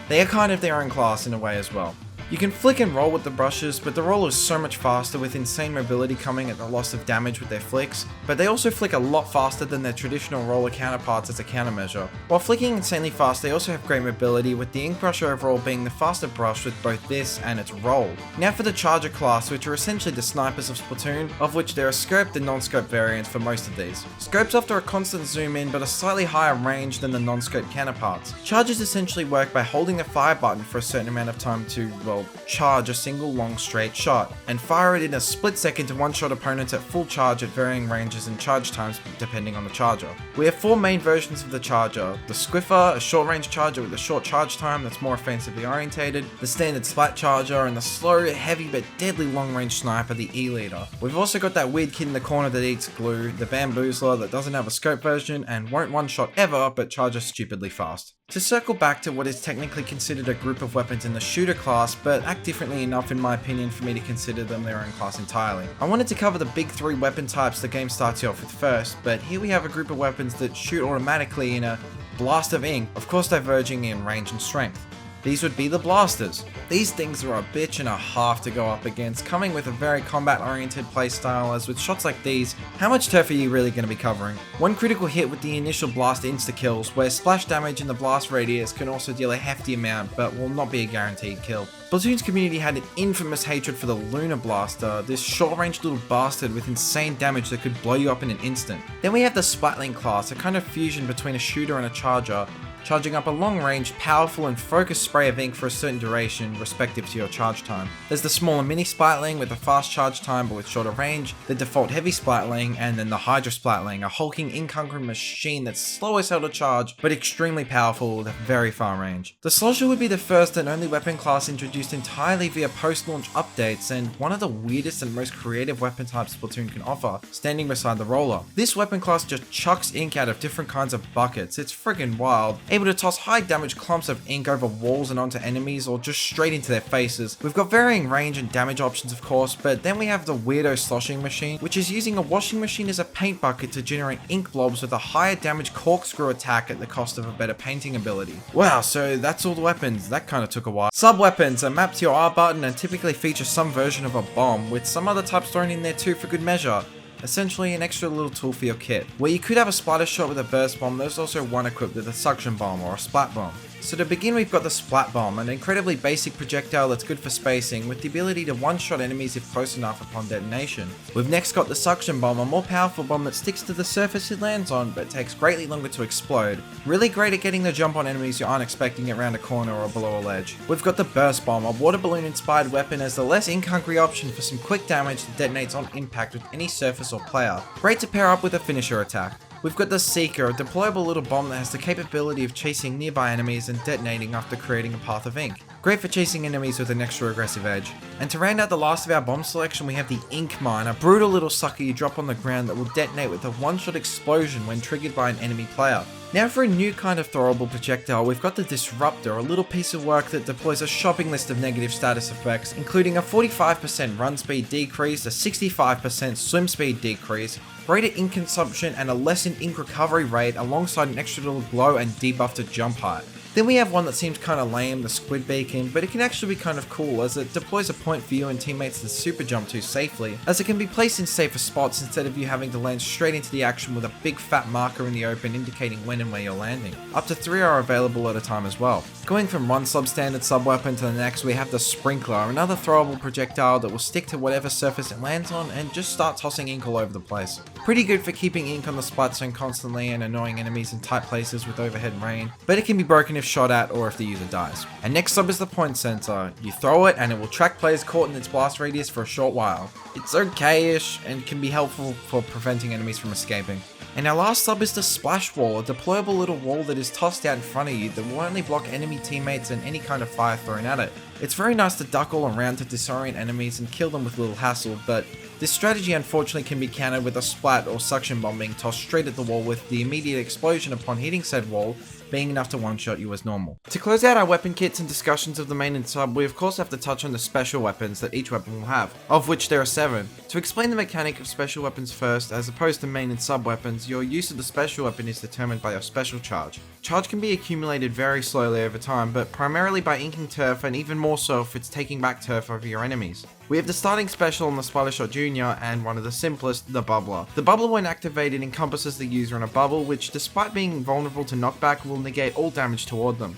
they are kind of their own class in a way as well. You can flick and roll with the brushes, but the roller is so much faster with insane mobility coming at the loss of damage with their flicks, but they also flick a lot faster than their traditional roller counterparts as a countermeasure. While flicking insanely fast, they also have great mobility, with the ink brush overall being the faster brush with both this and its roll. Now for the charger class, which are essentially the snipers of Splatoon, of which there are scoped and non-scope variants for most of these. Scopes offer a constant zoom in, but a slightly higher range than the non-scope counterparts. Chargers essentially work by holding the fire button for a certain amount of time to, well, charge a single long straight shot, and fire it in a split second to one-shot opponents at full charge at varying ranges and charge times depending on the charger. We have 4 main versions of the charger: the Squiffer, a short-range charger with a short charge time that's more offensively orientated, the standard Splat charger, and the slow, heavy but deadly long-range sniper, the E-Leader. We've also got that weird kid in the corner that eats glue, the Bamboozler that doesn't have a scope version and won't one-shot ever but charges stupidly fast. To circle back to what is technically considered a group of weapons in the shooter class, but act differently enough in my opinion for me to consider them their own class entirely. I wanted to cover the big 3 weapon types the game starts you off with first, but here we have a group of weapons that shoot automatically in a blast of ink, of course diverging in range and strength. These would be the blasters. These things are a bitch and a half to go up against, coming with a very combat-oriented playstyle, as with shots like these, how much turf are you really going to be covering? One critical hit with the initial blast insta-kills, where splash damage in the blast radius can also deal a hefty amount, but will not be a guaranteed kill. Splatoon's community had an infamous hatred for the Lunar Blaster, this short-range little bastard with insane damage that could blow you up in an instant. Then we have the Splatling class, a kind of fusion between a shooter and a charger, charging up a long-range, powerful and focused spray of ink for a certain duration, respective to your charge time. There's the smaller mini Splatling with a fast charge time but with shorter range, the default heavy Splatling, and then the Hydra Splatling, a hulking ink-hungry machine that's slow as hell to charge, but extremely powerful with a very far range. The Slosher would be the first and only weapon class introduced entirely via post-launch updates, and one of the weirdest and most creative weapon types Splatoon can offer, standing beside the roller. This weapon class just chucks ink out of different kinds of buckets. It's friggin' wild, able to toss high damage clumps of ink over walls and onto enemies or just straight into their faces. We've got varying range and damage options of course, but then we have the weirdo sloshing machine, which is using a washing machine as a paint bucket to generate ink blobs with a higher damage corkscrew attack at the cost of a better painting ability. Wow, so that's all the weapons. That kinda took a while. Sub-weapons are mapped to your R button and typically feature some version of a bomb, with some other types thrown in there too for good measure. Essentially an extra little tool for your kit. Where you could have a splatter shot with a burst bomb, there's also one equipped with a suction bomb or a splat bomb. So to begin, we've got the Splat Bomb, an incredibly basic projectile that's good for spacing, with the ability to one-shot enemies if close enough upon detonation. We've next got the Suction Bomb, a more powerful bomb that sticks to the surface it lands on, but takes greatly longer to explode. Really great at getting the jump on enemies you aren't expecting around a corner or below a ledge. We've got the Burst Bomb, a water balloon inspired weapon as the less ink-hungry option for some quick damage that detonates on impact with any surface or player. Great to pair up with a finisher attack. We've got the Seeker, a deployable little bomb that has the capability of chasing nearby enemies and detonating after creating a path of ink. Great for chasing enemies with an extra aggressive edge. And to round out the last of our bomb selection, we have the Ink Mine, a brutal little sucker you drop on the ground that will detonate with a one-shot explosion when triggered by an enemy player. Now for a new kind of throwable projectile, we've got the Disruptor, a little piece of work that deploys a shopping list of negative status effects, including a 45% run speed decrease, a 65% swim speed decrease, greater ink consumption, and a lessened ink recovery rate alongside an extra little glow and debuffed jump height. Then we have one that seems kinda lame, the Squid beacon, but it can actually be kind of cool as it deploys a point for you and teammates to super jump to safely, as it can be placed in safer spots instead of you having to land straight into the action with a big fat marker in the open indicating when and where you're landing. Up to 3 are available at a time as well. Going from one substandard sub-weapon to the next, we have the Sprinkler, another throwable projectile that will stick to whatever surface it lands on and just start tossing ink all over the place. Pretty good for keeping ink on the splat zone constantly and annoying enemies in tight places with overhead rain, but it can be broken if shot at or if the user dies. And next up is the point sensor. You throw it and it will track players caught in its blast radius for a short while. It's okay-ish and can be helpful for preventing enemies from escaping. And our last sub is the Splash Wall, a deployable little wall that is tossed out in front of you that will only block enemy teammates and any kind of fire thrown at it. It's very nice to duck all around to disorient enemies and kill them with little hassle, but this strategy unfortunately can be countered with a splat or suction bomb being tossed straight at the wall with the immediate explosion upon hitting said wall being enough to one-shot you as normal. To close out our weapon kits and discussions of the main and sub, we of course have to touch on the special weapons that each weapon will have, of which there are 7. To explain the mechanic of special weapons first, as opposed to main and sub weapons, your use of the special weapon is determined by your special charge. Charge can be accumulated very slowly over time, but primarily by inking turf and even more so if it's taking back turf over your enemies. We have the starting special on the Splattershot Jr. and one of the simplest, the Bubbler. The Bubbler when activated encompasses the user in a bubble which, despite being vulnerable to knockback, will negate all damage toward them.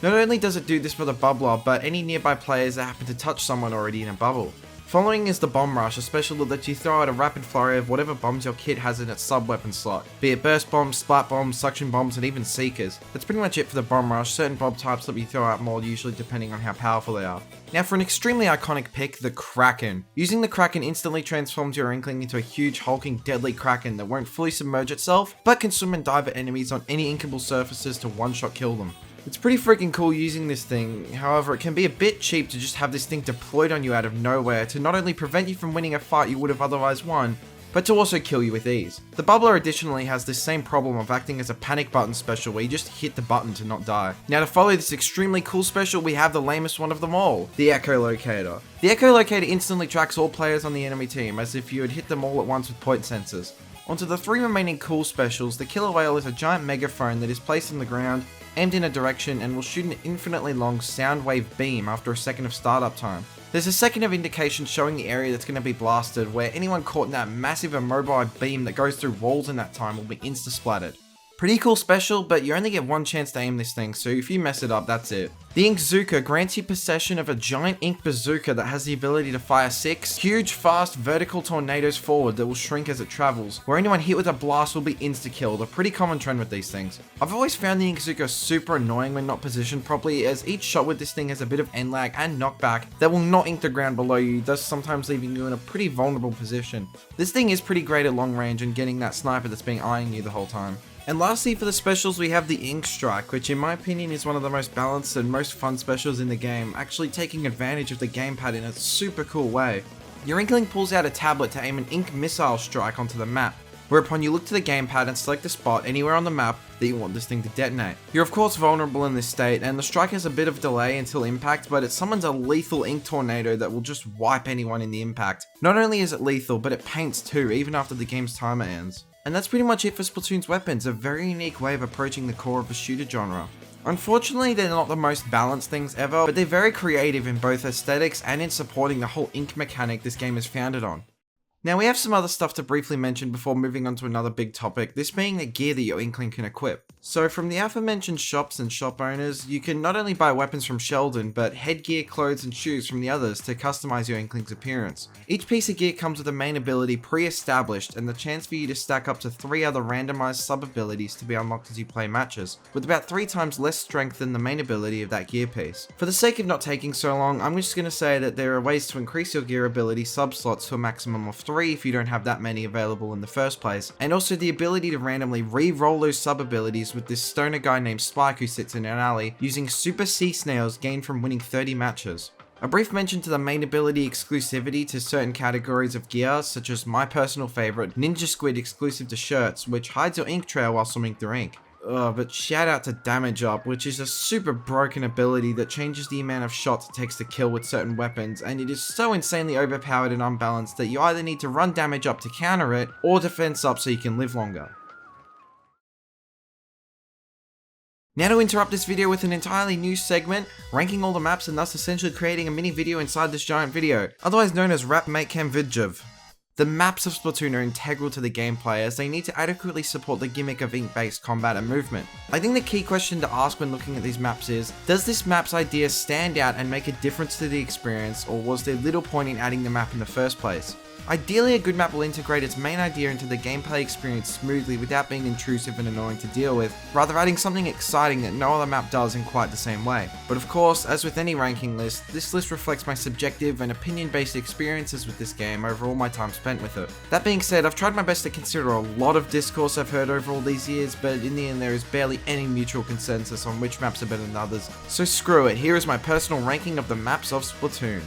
Not only does it do this for the Bubbler, but any nearby players that happen to touch someone already in a bubble. Following is the Bomb Rush, a special that lets you throw out a rapid flurry of whatever bombs your kit has in its sub-weapon slot, be it burst bombs, splat bombs, suction bombs, and even seekers. That's pretty much it for the Bomb Rush. Certain bomb types let you throw out more, usually depending on how powerful they are. Now for an extremely iconic pick, the Kraken. Using the Kraken instantly transforms your Inkling into a huge, hulking, deadly Kraken that won't fully submerge itself, but can swim and dive at enemies on any inkable surfaces to one-shot kill them. It's pretty freaking cool using this thing, however it can be a bit cheap to just have this thing deployed on you out of nowhere to not only prevent you from winning a fight you would have otherwise won, but to also kill you with ease. The Bubbler additionally has this same problem of acting as a panic button special where you just hit the button to not die. Now to follow this extremely cool special we have the lamest one of them all, the Echolocator. The Echolocator instantly tracks all players on the enemy team as if you had hit them all at once with point sensors. Onto the 3 remaining cool specials, the Killer Whale is a giant megaphone that is placed on the ground, aimed in a direction, and will shoot an infinitely long sound wave beam after a second of startup time. There's a second of indication showing the area that's going to be blasted, where anyone caught in that massive immobile beam that goes through walls in that time will be insta-splatted. Pretty cool special, but you only get one chance to aim this thing, so if you mess it up, that's it. The Inkzooka grants you possession of a giant ink bazooka that has the ability to fire 6 huge, fast, vertical tornadoes forward that will shrink as it travels, where anyone hit with a blast will be insta-killed, a pretty common trend with these things. I've always found the Inkzooka super annoying when not positioned properly, as each shot with this thing has a bit of end lag and knockback that will not ink the ground below you, thus sometimes leaving you in a pretty vulnerable position. This thing is pretty great at long range and getting that sniper that's been eyeing you the whole time. And lastly for the specials we have the Ink Strike, which in my opinion is one of the most balanced and most fun specials in the game, actually taking advantage of the gamepad in a super cool way. Your Inkling pulls out a tablet to aim an ink missile strike onto the map, whereupon you look to the gamepad and select a spot anywhere on the map that you want this thing to detonate. You're of course vulnerable in this state, and the strike has a bit of delay until impact, but it summons a lethal ink tornado that will just wipe anyone in the impact. Not only is it lethal, but it paints too, even after the game's timer ends. And that's pretty much it for Splatoon's weapons, a very unique way of approaching the core of the shooter genre. Unfortunately, they're not the most balanced things ever, but they're very creative in both aesthetics and in supporting the whole ink mechanic this game is founded on. Now we have some other stuff to briefly mention before moving on to another big topic, this being the gear that your Inkling can equip. So from the aforementioned shops and shop owners, you can not only buy weapons from Sheldon, but headgear, clothes and shoes from the others to customize your Inkling's appearance. Each piece of gear comes with a main ability pre-established and the chance for you to stack up to 3 other randomized sub-abilities to be unlocked as you play matches, with about 3 times less strength than the main ability of that gear piece. For the sake of not taking so long, I'm just going to say that there are ways to increase your gear ability sub-slots to a maximum of 3 if you don't have that many available in the first place, and also the ability to randomly re-roll those sub-abilities with this stoner guy named Spike who sits in an alley, using super sea snails gained from winning 30 matches. A brief mention to the main ability exclusivity to certain categories of gear, such as my personal favourite, Ninja Squid exclusive to shirts, which hides your ink trail while swimming through ink. but shout out to Damage Up, which is a super broken ability that changes the amount of shots it takes to kill with certain weapons, and it is so insanely overpowered and unbalanced that you either need to run Damage Up to counter it, or Defense Up so you can live longer. Now to interrupt this video with an entirely new segment, ranking all the maps and thus essentially creating a mini video inside this giant video, otherwise known as Rap Make Cam Vidjov. The maps of Splatoon are integral to the gameplay as they need to adequately support the gimmick of ink-based combat and movement. I think the key question to ask when looking at these maps is, does this map's idea stand out and make a difference to the experience, or was there little point in adding the map in the first place? Ideally, a good map will integrate its main idea into the gameplay experience smoothly without being intrusive and annoying to deal with, rather adding something exciting that no other map does in quite the same way. But of course, as with any ranking list, this list reflects my subjective and opinion-based experiences with this game over all my time spent with it. That being said, I've tried my best to consider a lot of discourse I've heard over all these years, but in the end there is barely any mutual consensus on which maps are better than others. So screw it, here is my personal ranking of the maps of Splatoon.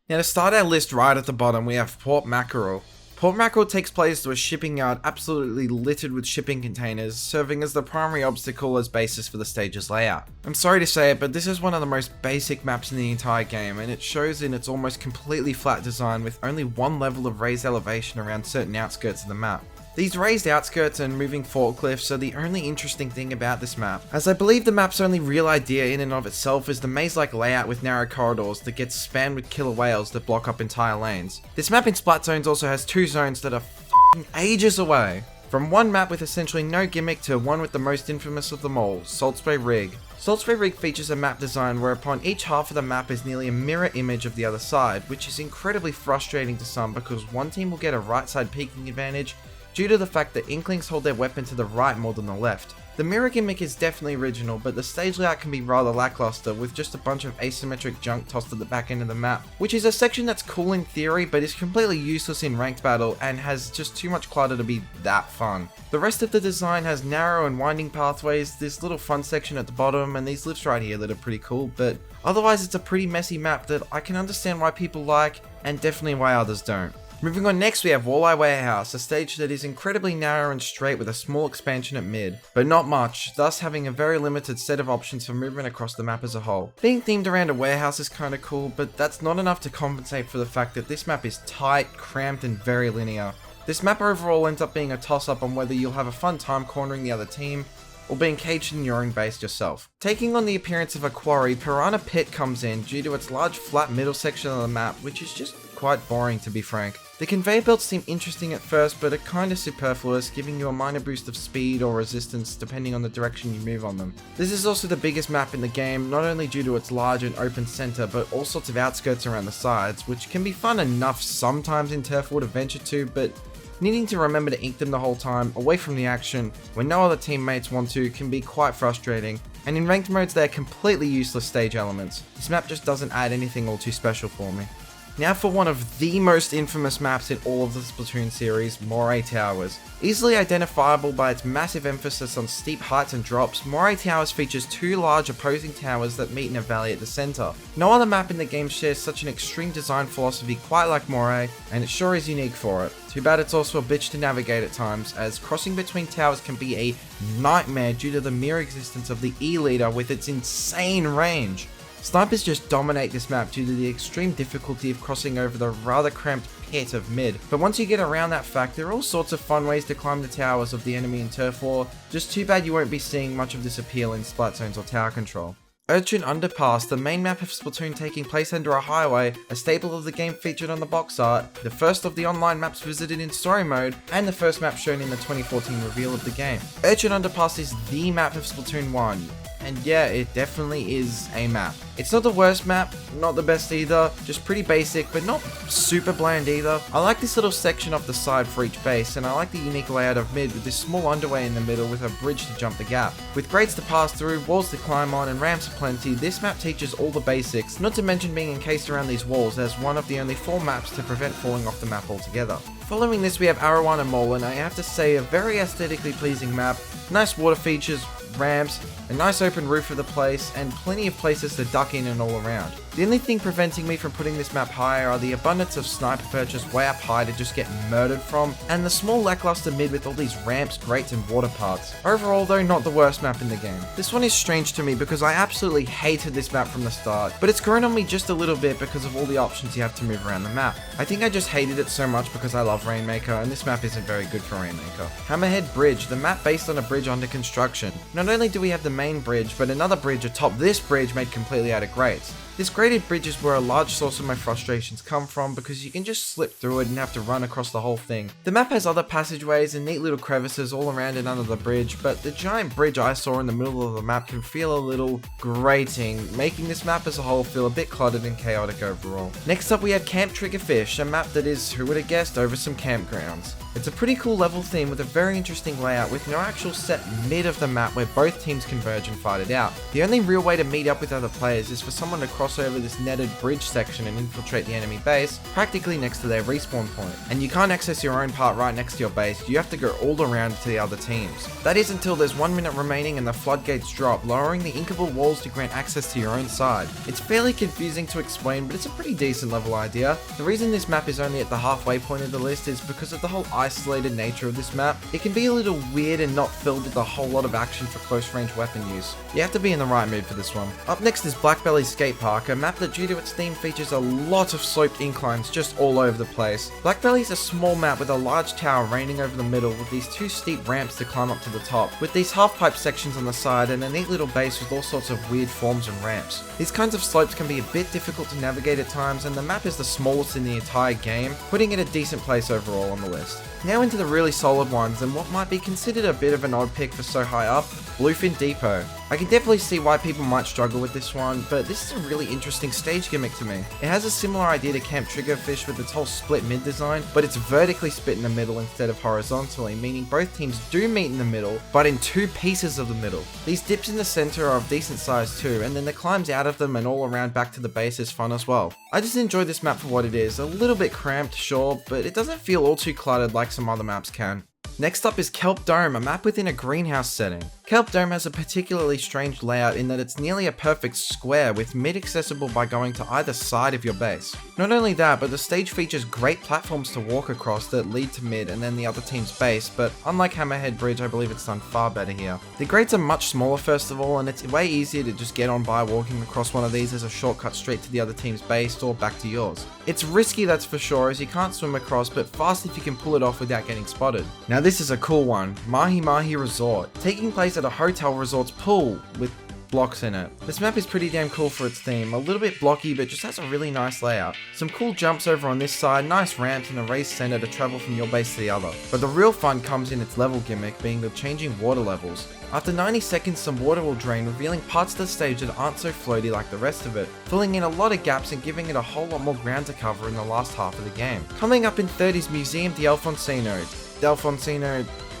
Now to start our list right at the bottom, we have Port Mackerel. Port Mackerel takes place to a shipping yard absolutely littered with shipping containers, serving as the primary obstacle as basis for the stage's layout. I'm sorry to say it, but this is one of the most basic maps in the entire game, and it shows in its almost completely flat design with only one level of raised elevation around certain outskirts of the map. These raised outskirts and moving forklifts are the only interesting thing about this map, as I believe the map's only real idea in and of itself is the maze-like layout with narrow corridors that gets spanned with killer whales that block up entire lanes. This map in Splat Zones also has two zones that are f***ing ages away. From one map with essentially no gimmick to one with the most infamous of them all, Salt Spray Rig. Salt Spray Rig features a map design whereupon each half of the map is nearly a mirror image of the other side, which is incredibly frustrating to some because one team will get a right side peeking advantage due to the fact that Inklings hold their weapon to the right more than the left. The mirror gimmick is definitely original, but the stage layout can be rather lackluster with just a bunch of asymmetric junk tossed at the back end of the map, which is a section that's cool in theory but is completely useless in ranked battle and has just too much clutter to be that fun. The rest of the design has narrow and winding pathways, this little fun section at the bottom, and these lifts right here that are pretty cool, but otherwise it's a pretty messy map that I can understand why people like, and definitely why others don't. Moving on, next we have Walleye Warehouse, a stage that is incredibly narrow and straight with a small expansion at mid, but not much, thus having a very limited set of options for movement across the map as a whole. Being themed around a warehouse is kinda cool, but that's not enough to compensate for the fact that this map is tight, cramped, and very linear. This map overall ends up being a toss-up on whether you'll have a fun time cornering the other team, or being caged in your own base yourself. Taking on the appearance of a quarry, Piranha Pit comes in due to its large flat middle section of the map, which is just quite boring to be frank. The conveyor belts seem interesting at first, but are kinda superfluous, giving you a minor boost of speed or resistance depending on the direction you move on them. This is also the biggest map in the game, not only due to its large and open center, but all sorts of outskirts around the sides, which can be fun enough sometimes in Turf War to venture to, but needing to remember to ink them the whole time, away from the action, when no other teammates want to, can be quite frustrating, and in ranked modes they are completely useless stage elements. This map just doesn't add anything all too special for me. Now for one of the most infamous maps in all of the Splatoon series, Moray Towers. Easily identifiable by its massive emphasis on steep heights and drops, Moray Towers features two large opposing towers that meet in a valley at the center. No other map in the game shares such an extreme design philosophy quite like Moray, and it sure is unique for it. Too bad it's also a bitch to navigate at times, as crossing between towers can be a nightmare due to the mere existence of the E-leader with its insane range. Snipers just dominate this map due to the extreme difficulty of crossing over the rather cramped pit of mid, but once you get around that fact, there are all sorts of fun ways to climb the towers of the enemy in Turf War, just too bad you won't be seeing much of this appeal in Splat Zones or Tower Control. Urchin Underpass, the main map of Splatoon taking place under a highway, a staple of the game featured on the box art, the first of the online maps visited in story mode, and the first map shown in the 2014 reveal of the game. Urchin Underpass is the map of Splatoon 1. And yeah, it definitely is a map. It's not the worst map, not the best either, just pretty basic, but not super bland either. I like this little section off the side for each base, and I like the unique layout of mid with this small underway in the middle with a bridge to jump the gap. With grades to pass through, walls to climb on, and ramps aplenty, this map teaches all the basics, not to mention being encased around these walls as one of the only 4 maps to prevent falling off the map altogether. Following this we have Arawan and Mole, and I have to say a very aesthetically pleasing map, nice water features, ramps, a nice open roof of the place, and plenty of places to duck in and all around. The only thing preventing me from putting this map higher are the abundance of sniper perches way up high to just get murdered from, and the small lackluster mid with all these ramps, grates, and water parts. Overall though, not the worst map in the game. This one is strange to me because I absolutely hated this map from the start, but it's grown on me just a little bit because of all the options you have to move around the map. I think I just hated it so much because I love Rainmaker, and this map isn't very good for Rainmaker. Hammerhead Bridge, the map based on a bridge under construction. Not only do we have the main bridge, but another bridge atop this bridge made completely out of grates. This graded bridge is where a large source of my frustrations come from because you can just slip through it and have to run across the whole thing. The map has other passageways and neat little crevices all around and under the bridge, but the giant bridge I saw in the middle of the map can feel a little grating, making this map as a whole feel a bit cluttered and chaotic overall. Next up we have Camp Triggerfish, a map that is, who would have guessed, over some campgrounds. It's a pretty cool level theme with a very interesting layout with no actual set mid of the map where both teams converge and fight it out. The only real way to meet up with other players is for someone to cross over this netted bridge section and infiltrate the enemy base, practically next to their respawn point. And you can't access your own part right next to your base, you have to go all around to the other teams. That is until there's 1 minute remaining and the floodgates drop, lowering the inkable walls to grant access to your own side. It's fairly confusing to explain, but it's a pretty decent level idea. The reason this map is only at the halfway point of the list is because of the whole isolated nature of this map. It can be a little weird and not filled with a whole lot of action for close range weapon use. You have to be in the right mood for this one. Up next is Blackbelly Skate Park, a map that due to its theme features a lot of sloped inclines just all over the place. Blackbelly is a small map with a large tower reigning over the middle with these two steep ramps to climb up to the top, with these half-pipe sections on the side and a neat little base with all sorts of weird forms and ramps. These kinds of slopes can be a bit difficult to navigate at times, and the map is the smallest in the entire game, putting it a decent place overall on the list. Now into the really solid ones, and what might be considered a bit of an odd pick for so high up, Bluefin Depot. I can definitely see why people might struggle with this one, but this is a really interesting stage gimmick to me. It has a similar idea to Camp Triggerfish with its whole split mid design, but it's vertically split in the middle instead of horizontally, meaning both teams do meet in the middle, but in two pieces of the middle. These dips in the center are of decent size too, and then the climbs out of them and all around back to the base is fun as well. I just enjoy this map for what it is, a little bit cramped, sure, but it doesn't feel all too cluttered like some other maps can. Next up is Kelp Dome, a map within a greenhouse setting. Kelp Dome has a particularly strange layout in that it's nearly a perfect square with mid accessible by going to either side of your base. Not only that, but the stage features great platforms to walk across that lead to mid and then the other team's base, but unlike Hammerhead Bridge, I believe it's done far better here. The grades are much smaller first of all, and it's way easier to just get on by walking across one of these as a shortcut straight to the other team's base or back to yours. It's risky, that's for sure, as you can't swim across, but fast if you can pull it off without getting spotted. Now this is a cool one, Mahi Mahi Resort, taking place at a hotel resort's pool with blocks in it. This map is pretty damn cool for its theme, a little bit blocky but just has a really nice layout. Some cool jumps over on this side, nice ramps and a raised center to travel from your base to the other. But the real fun comes in its level gimmick, being the changing water levels. After 90 seconds some water will drain, revealing parts of the stage that aren't so floaty like the rest of it, filling in a lot of gaps and giving it a whole lot more ground to cover in the last half of the game. Coming up in third is Museum D'Alfonsino,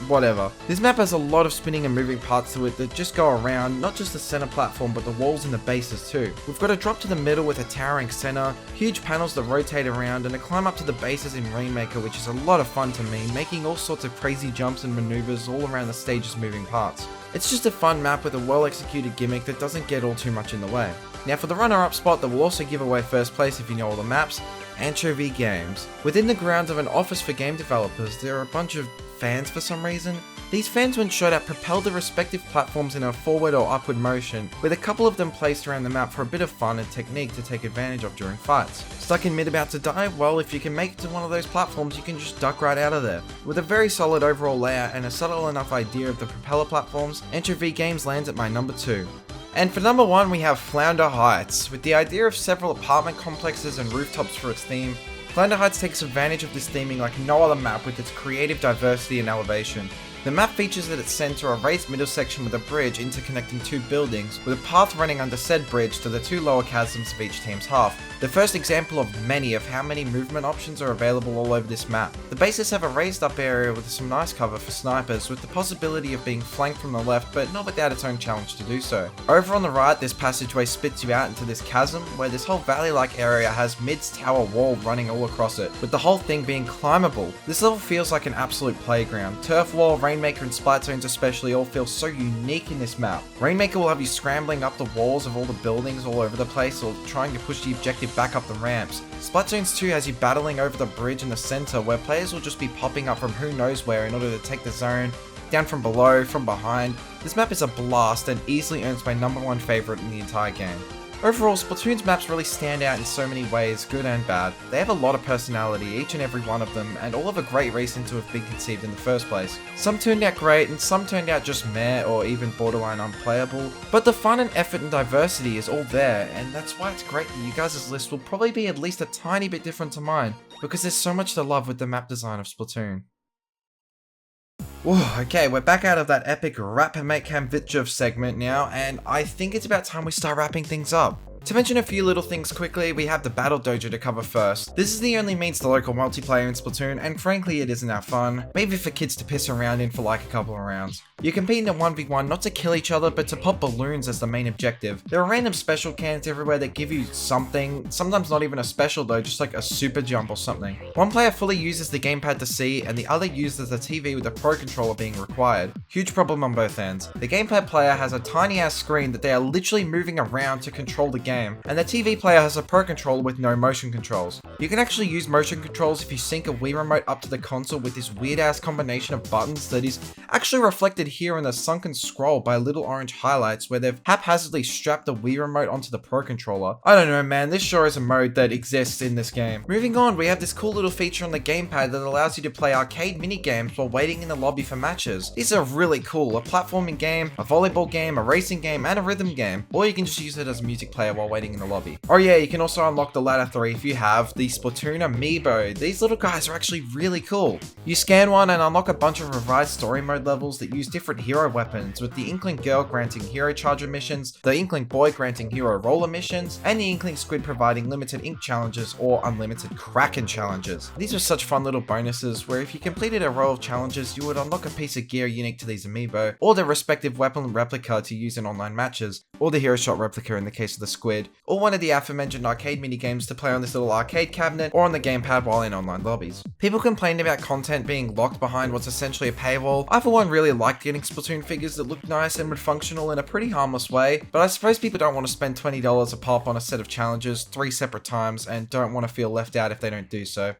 whatever. This map has a lot of spinning and moving parts to it that just go around, not just the center platform but the walls and the bases too. We've got a drop to the middle with a towering center, huge panels that rotate around, and a climb up to the bases in Rainmaker, which is a lot of fun to me, making all sorts of crazy jumps and maneuvers all around the stage's moving parts. It's just a fun map with a well executed gimmick that doesn't get all too much in the way. Now for the runner-up spot that will also give away first place if you know all the maps, Anchovy Games. Within the grounds of an office for game developers, there are a bunch of fans for some reason. These fans, when shot at, propel the respective platforms in a forward or upward motion, with a couple of them placed around the map for a bit of fun and technique to take advantage of during fights. Stuck in mid about to die? Well, if you can make it to one of those platforms, you can just duck right out of there. With a very solid overall layout and a subtle enough idea of the propeller platforms, Anchovy Games lands at my number 2. And for number 1 we have Flounder Heights. With the idea of several apartment complexes and rooftops for its theme, Flounder Heights takes advantage of this theming like no other map with its creative diversity and elevation. The map features at its center a raised middle section with a bridge interconnecting two buildings, with a path running under said bridge to the two lower chasms of each team's half. The first example of many of how many movement options are available all over this map. The bases have a raised up area with some nice cover for snipers, with the possibility of being flanked from the left, but not without its own challenge to do so. Over on the right, this passageway spits you out into this chasm, where this whole valley-like area has mid's tower wall running all across it, with the whole thing being climbable. This level feels like an absolute playground. Turf wall, Rainmaker and Splat Zones especially all feel so unique in this map. Rainmaker will have you scrambling up the walls of all the buildings all over the place or trying to push the objective back up the ramps. Splat Zones 2 has you battling over the bridge in the center where players will just be popping up from who knows where in order to take the zone, down from below, from behind. This map is a blast and easily earns my #1 favorite in the entire game. Overall, Splatoon's maps really stand out in so many ways, good and bad. They have a lot of personality, each and every one of them, and all have a great reason to have been conceived in the first place. Some turned out great, and some turned out just meh or even borderline unplayable, but the fun and effort and diversity is all there, and that's why it's great that you guys' list will probably be at least a tiny bit different to mine, because there's so much to love with the map design of Splatoon. Whoa, okay, we're back out of that epic rap and make Vidjov segment now, and I think it's about time we start wrapping things up. To mention a few little things quickly, we have the Battle Dojo to cover first. This is the only means to local multiplayer in Splatoon, and frankly it isn't that fun. Maybe for kids to piss around in for like a couple of rounds. You compete in a 1v1 not to kill each other, but to pop balloons as the main objective. There are random special cannons everywhere that give you something, sometimes not even a special though, just like a super jump or something. One player fully uses the gamepad to see, and the other uses the TV with the Pro Controller being required. Huge problem on both ends. The gamepad player has a tiny ass screen that they are literally moving around to control the game, and the TV player has a Pro Controller with no motion controls. You can actually use motion controls if you sync a Wii Remote up to the console with this weird ass combination of buttons that is actually reflected here in the sunken scroll by little orange highlights where they've haphazardly strapped the Wii Remote onto the Pro Controller. I don't know man, this sure is a mode that exists in this game. Moving on, we have this cool little feature on the gamepad that allows you to play arcade mini games while waiting in the lobby for matches. These are really cool, a platforming game, a volleyball game, a racing game, and a rhythm game. Or you can just use it as a music player while waiting in the lobby. Oh yeah, you can also unlock the latter 3 if you have the Splatoon amiibo. These little guys are actually really cool. You scan one and unlock a bunch of revised story mode levels that use different hero weapons, with the Inkling Girl granting hero charger missions, the Inkling Boy granting hero roller missions, and the Inkling Squid providing limited ink challenges or unlimited Kraken challenges. These are such fun little bonuses where if you completed a row of challenges, you would unlock a piece of gear unique to these amiibo, or their respective weapon replica to use in online matches, or the hero shot replica in the case of the Squid, or one of the aforementioned arcade minigames to play on this little arcade cabinet or on the gamepad while in online lobbies. People complained about content being locked behind what's essentially a paywall. I for one really liked getting Splatoon figures that looked nice and were functional in a pretty harmless way, but I suppose people don't want to spend $20 a pop on a set of challenges 3 separate times and don't want to feel left out if they don't do so.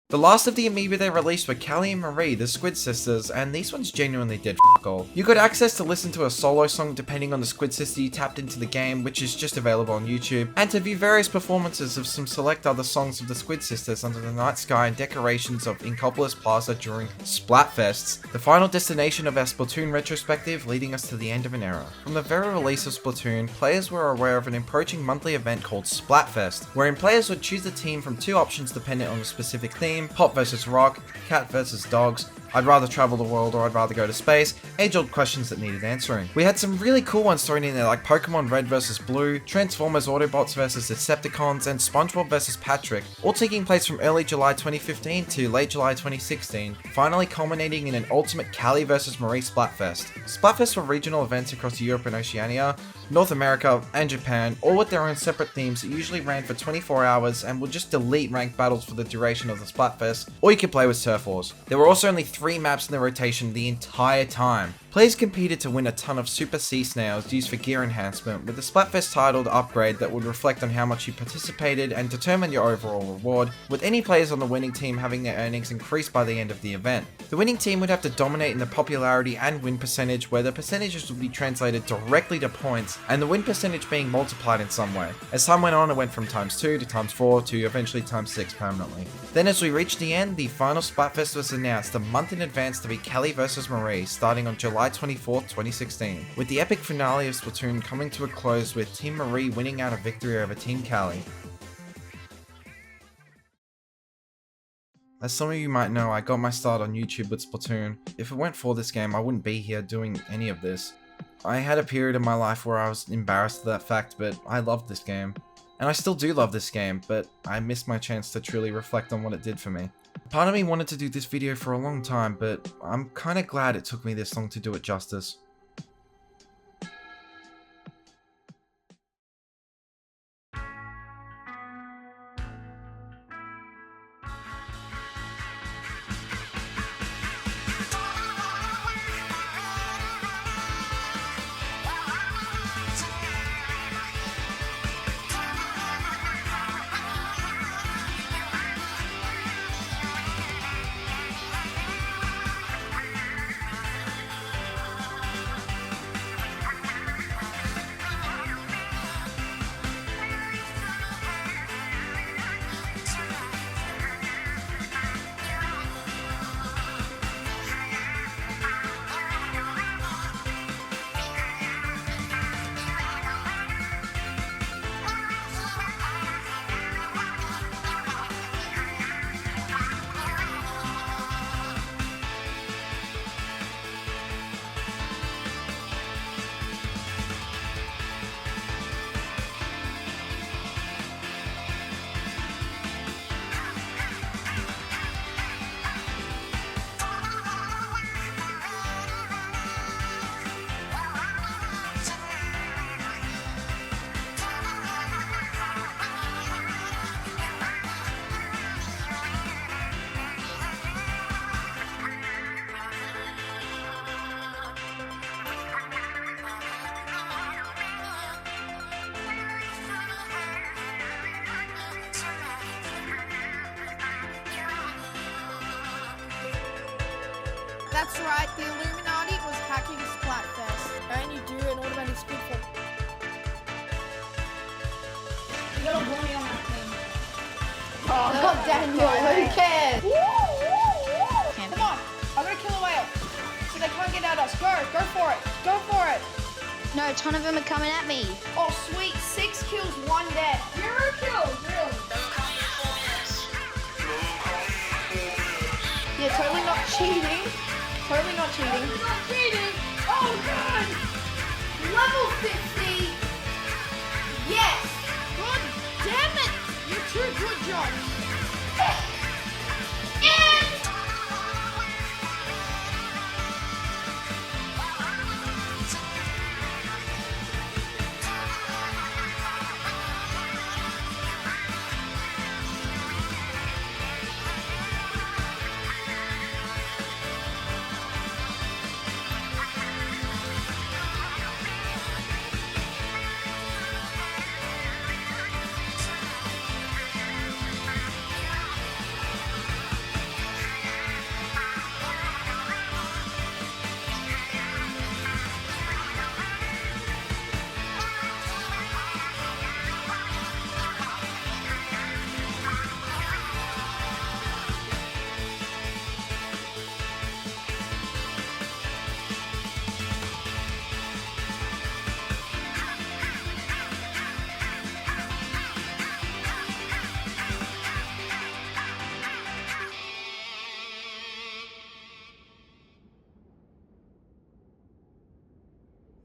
The last of the amiibo they released were Callie and Marie, the Squid sisters, and these ones genuinely did f*** all. You got access to listen to a solo song depending on the Squid sister you tapped into the game, which is just available on YouTube, and to view various performances of some select other songs of the Squid sisters under the night sky and decorations of Inkopolis Plaza during Splatfests, the final destination of our Splatoon retrospective leading us to the end of an era. From the very release of Splatoon, players were aware of an approaching monthly event called Splatfest, wherein players would choose a team from 2 options dependent on a specific theme: Pop vs Rock, Cat vs Dogs, I'd rather travel the world or I'd rather go to space, age-old questions that needed answering. We had some really cool ones thrown in there like Pokemon Red vs Blue, Transformers Autobots vs Decepticons, and SpongeBob vs Patrick, all taking place from early July 2015 to late July 2016, finally culminating in an ultimate Callie vs Marie Splatfest. Splatfests were regional events across Europe and Oceania, North America, and Japan, all with their own separate themes that usually ran for 24 hours and would just delete ranked battles for the duration of the Splatfest, or you could play with Turf Wars. There were also only 3 maps in the rotation the entire time. Players competed to win a ton of Super Sea Snails used for gear enhancement, with the Splatfest titled upgrade that would reflect on how much you participated and determine your overall reward, with any players on the winning team having their earnings increased by the end of the event. The winning team would have to dominate in the popularity and win percentage, where the percentages would be translated directly to points, and the win percentage being multiplied in some way. As time went on, it went from times 2 to times 4 to eventually times 6 permanently. Then as we reached the end, the final Splatfest was announced a month in advance to be Callie vs Marie, starting on July 24th, 2016, with the epic finale of Splatoon coming to a close with Team Marie winning out a victory over Team Callie. As some of you might know, I got my start on YouTube with Splatoon. If it weren't for this game, I wouldn't be here doing any of this. I had a period in my life where I was embarrassed of that fact, but I loved this game. And I still do love this game, but I missed my chance to truly reflect on what it did for me. Part of me wanted to do this video for a long time, but I'm kinda glad it took me this long to do it justice. That's right, the Illuminati was hacking Splatfest. And you do an automatic squid for. You got a bully on that thing. Oh, god damn you, who cares? Come on, I'm gonna kill a whale. So they can't get at us. Go for it. Go for it. No, a ton of them are coming at me. Oh sweet, 6 kills, 1 dead. 0 kills, really? Yeah, totally not cheating. Totally not cheating. Totally not cheating. Oh god! Level 50. Yes. God damn it! You two, good job. And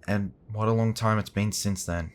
And what a long time it's been since then.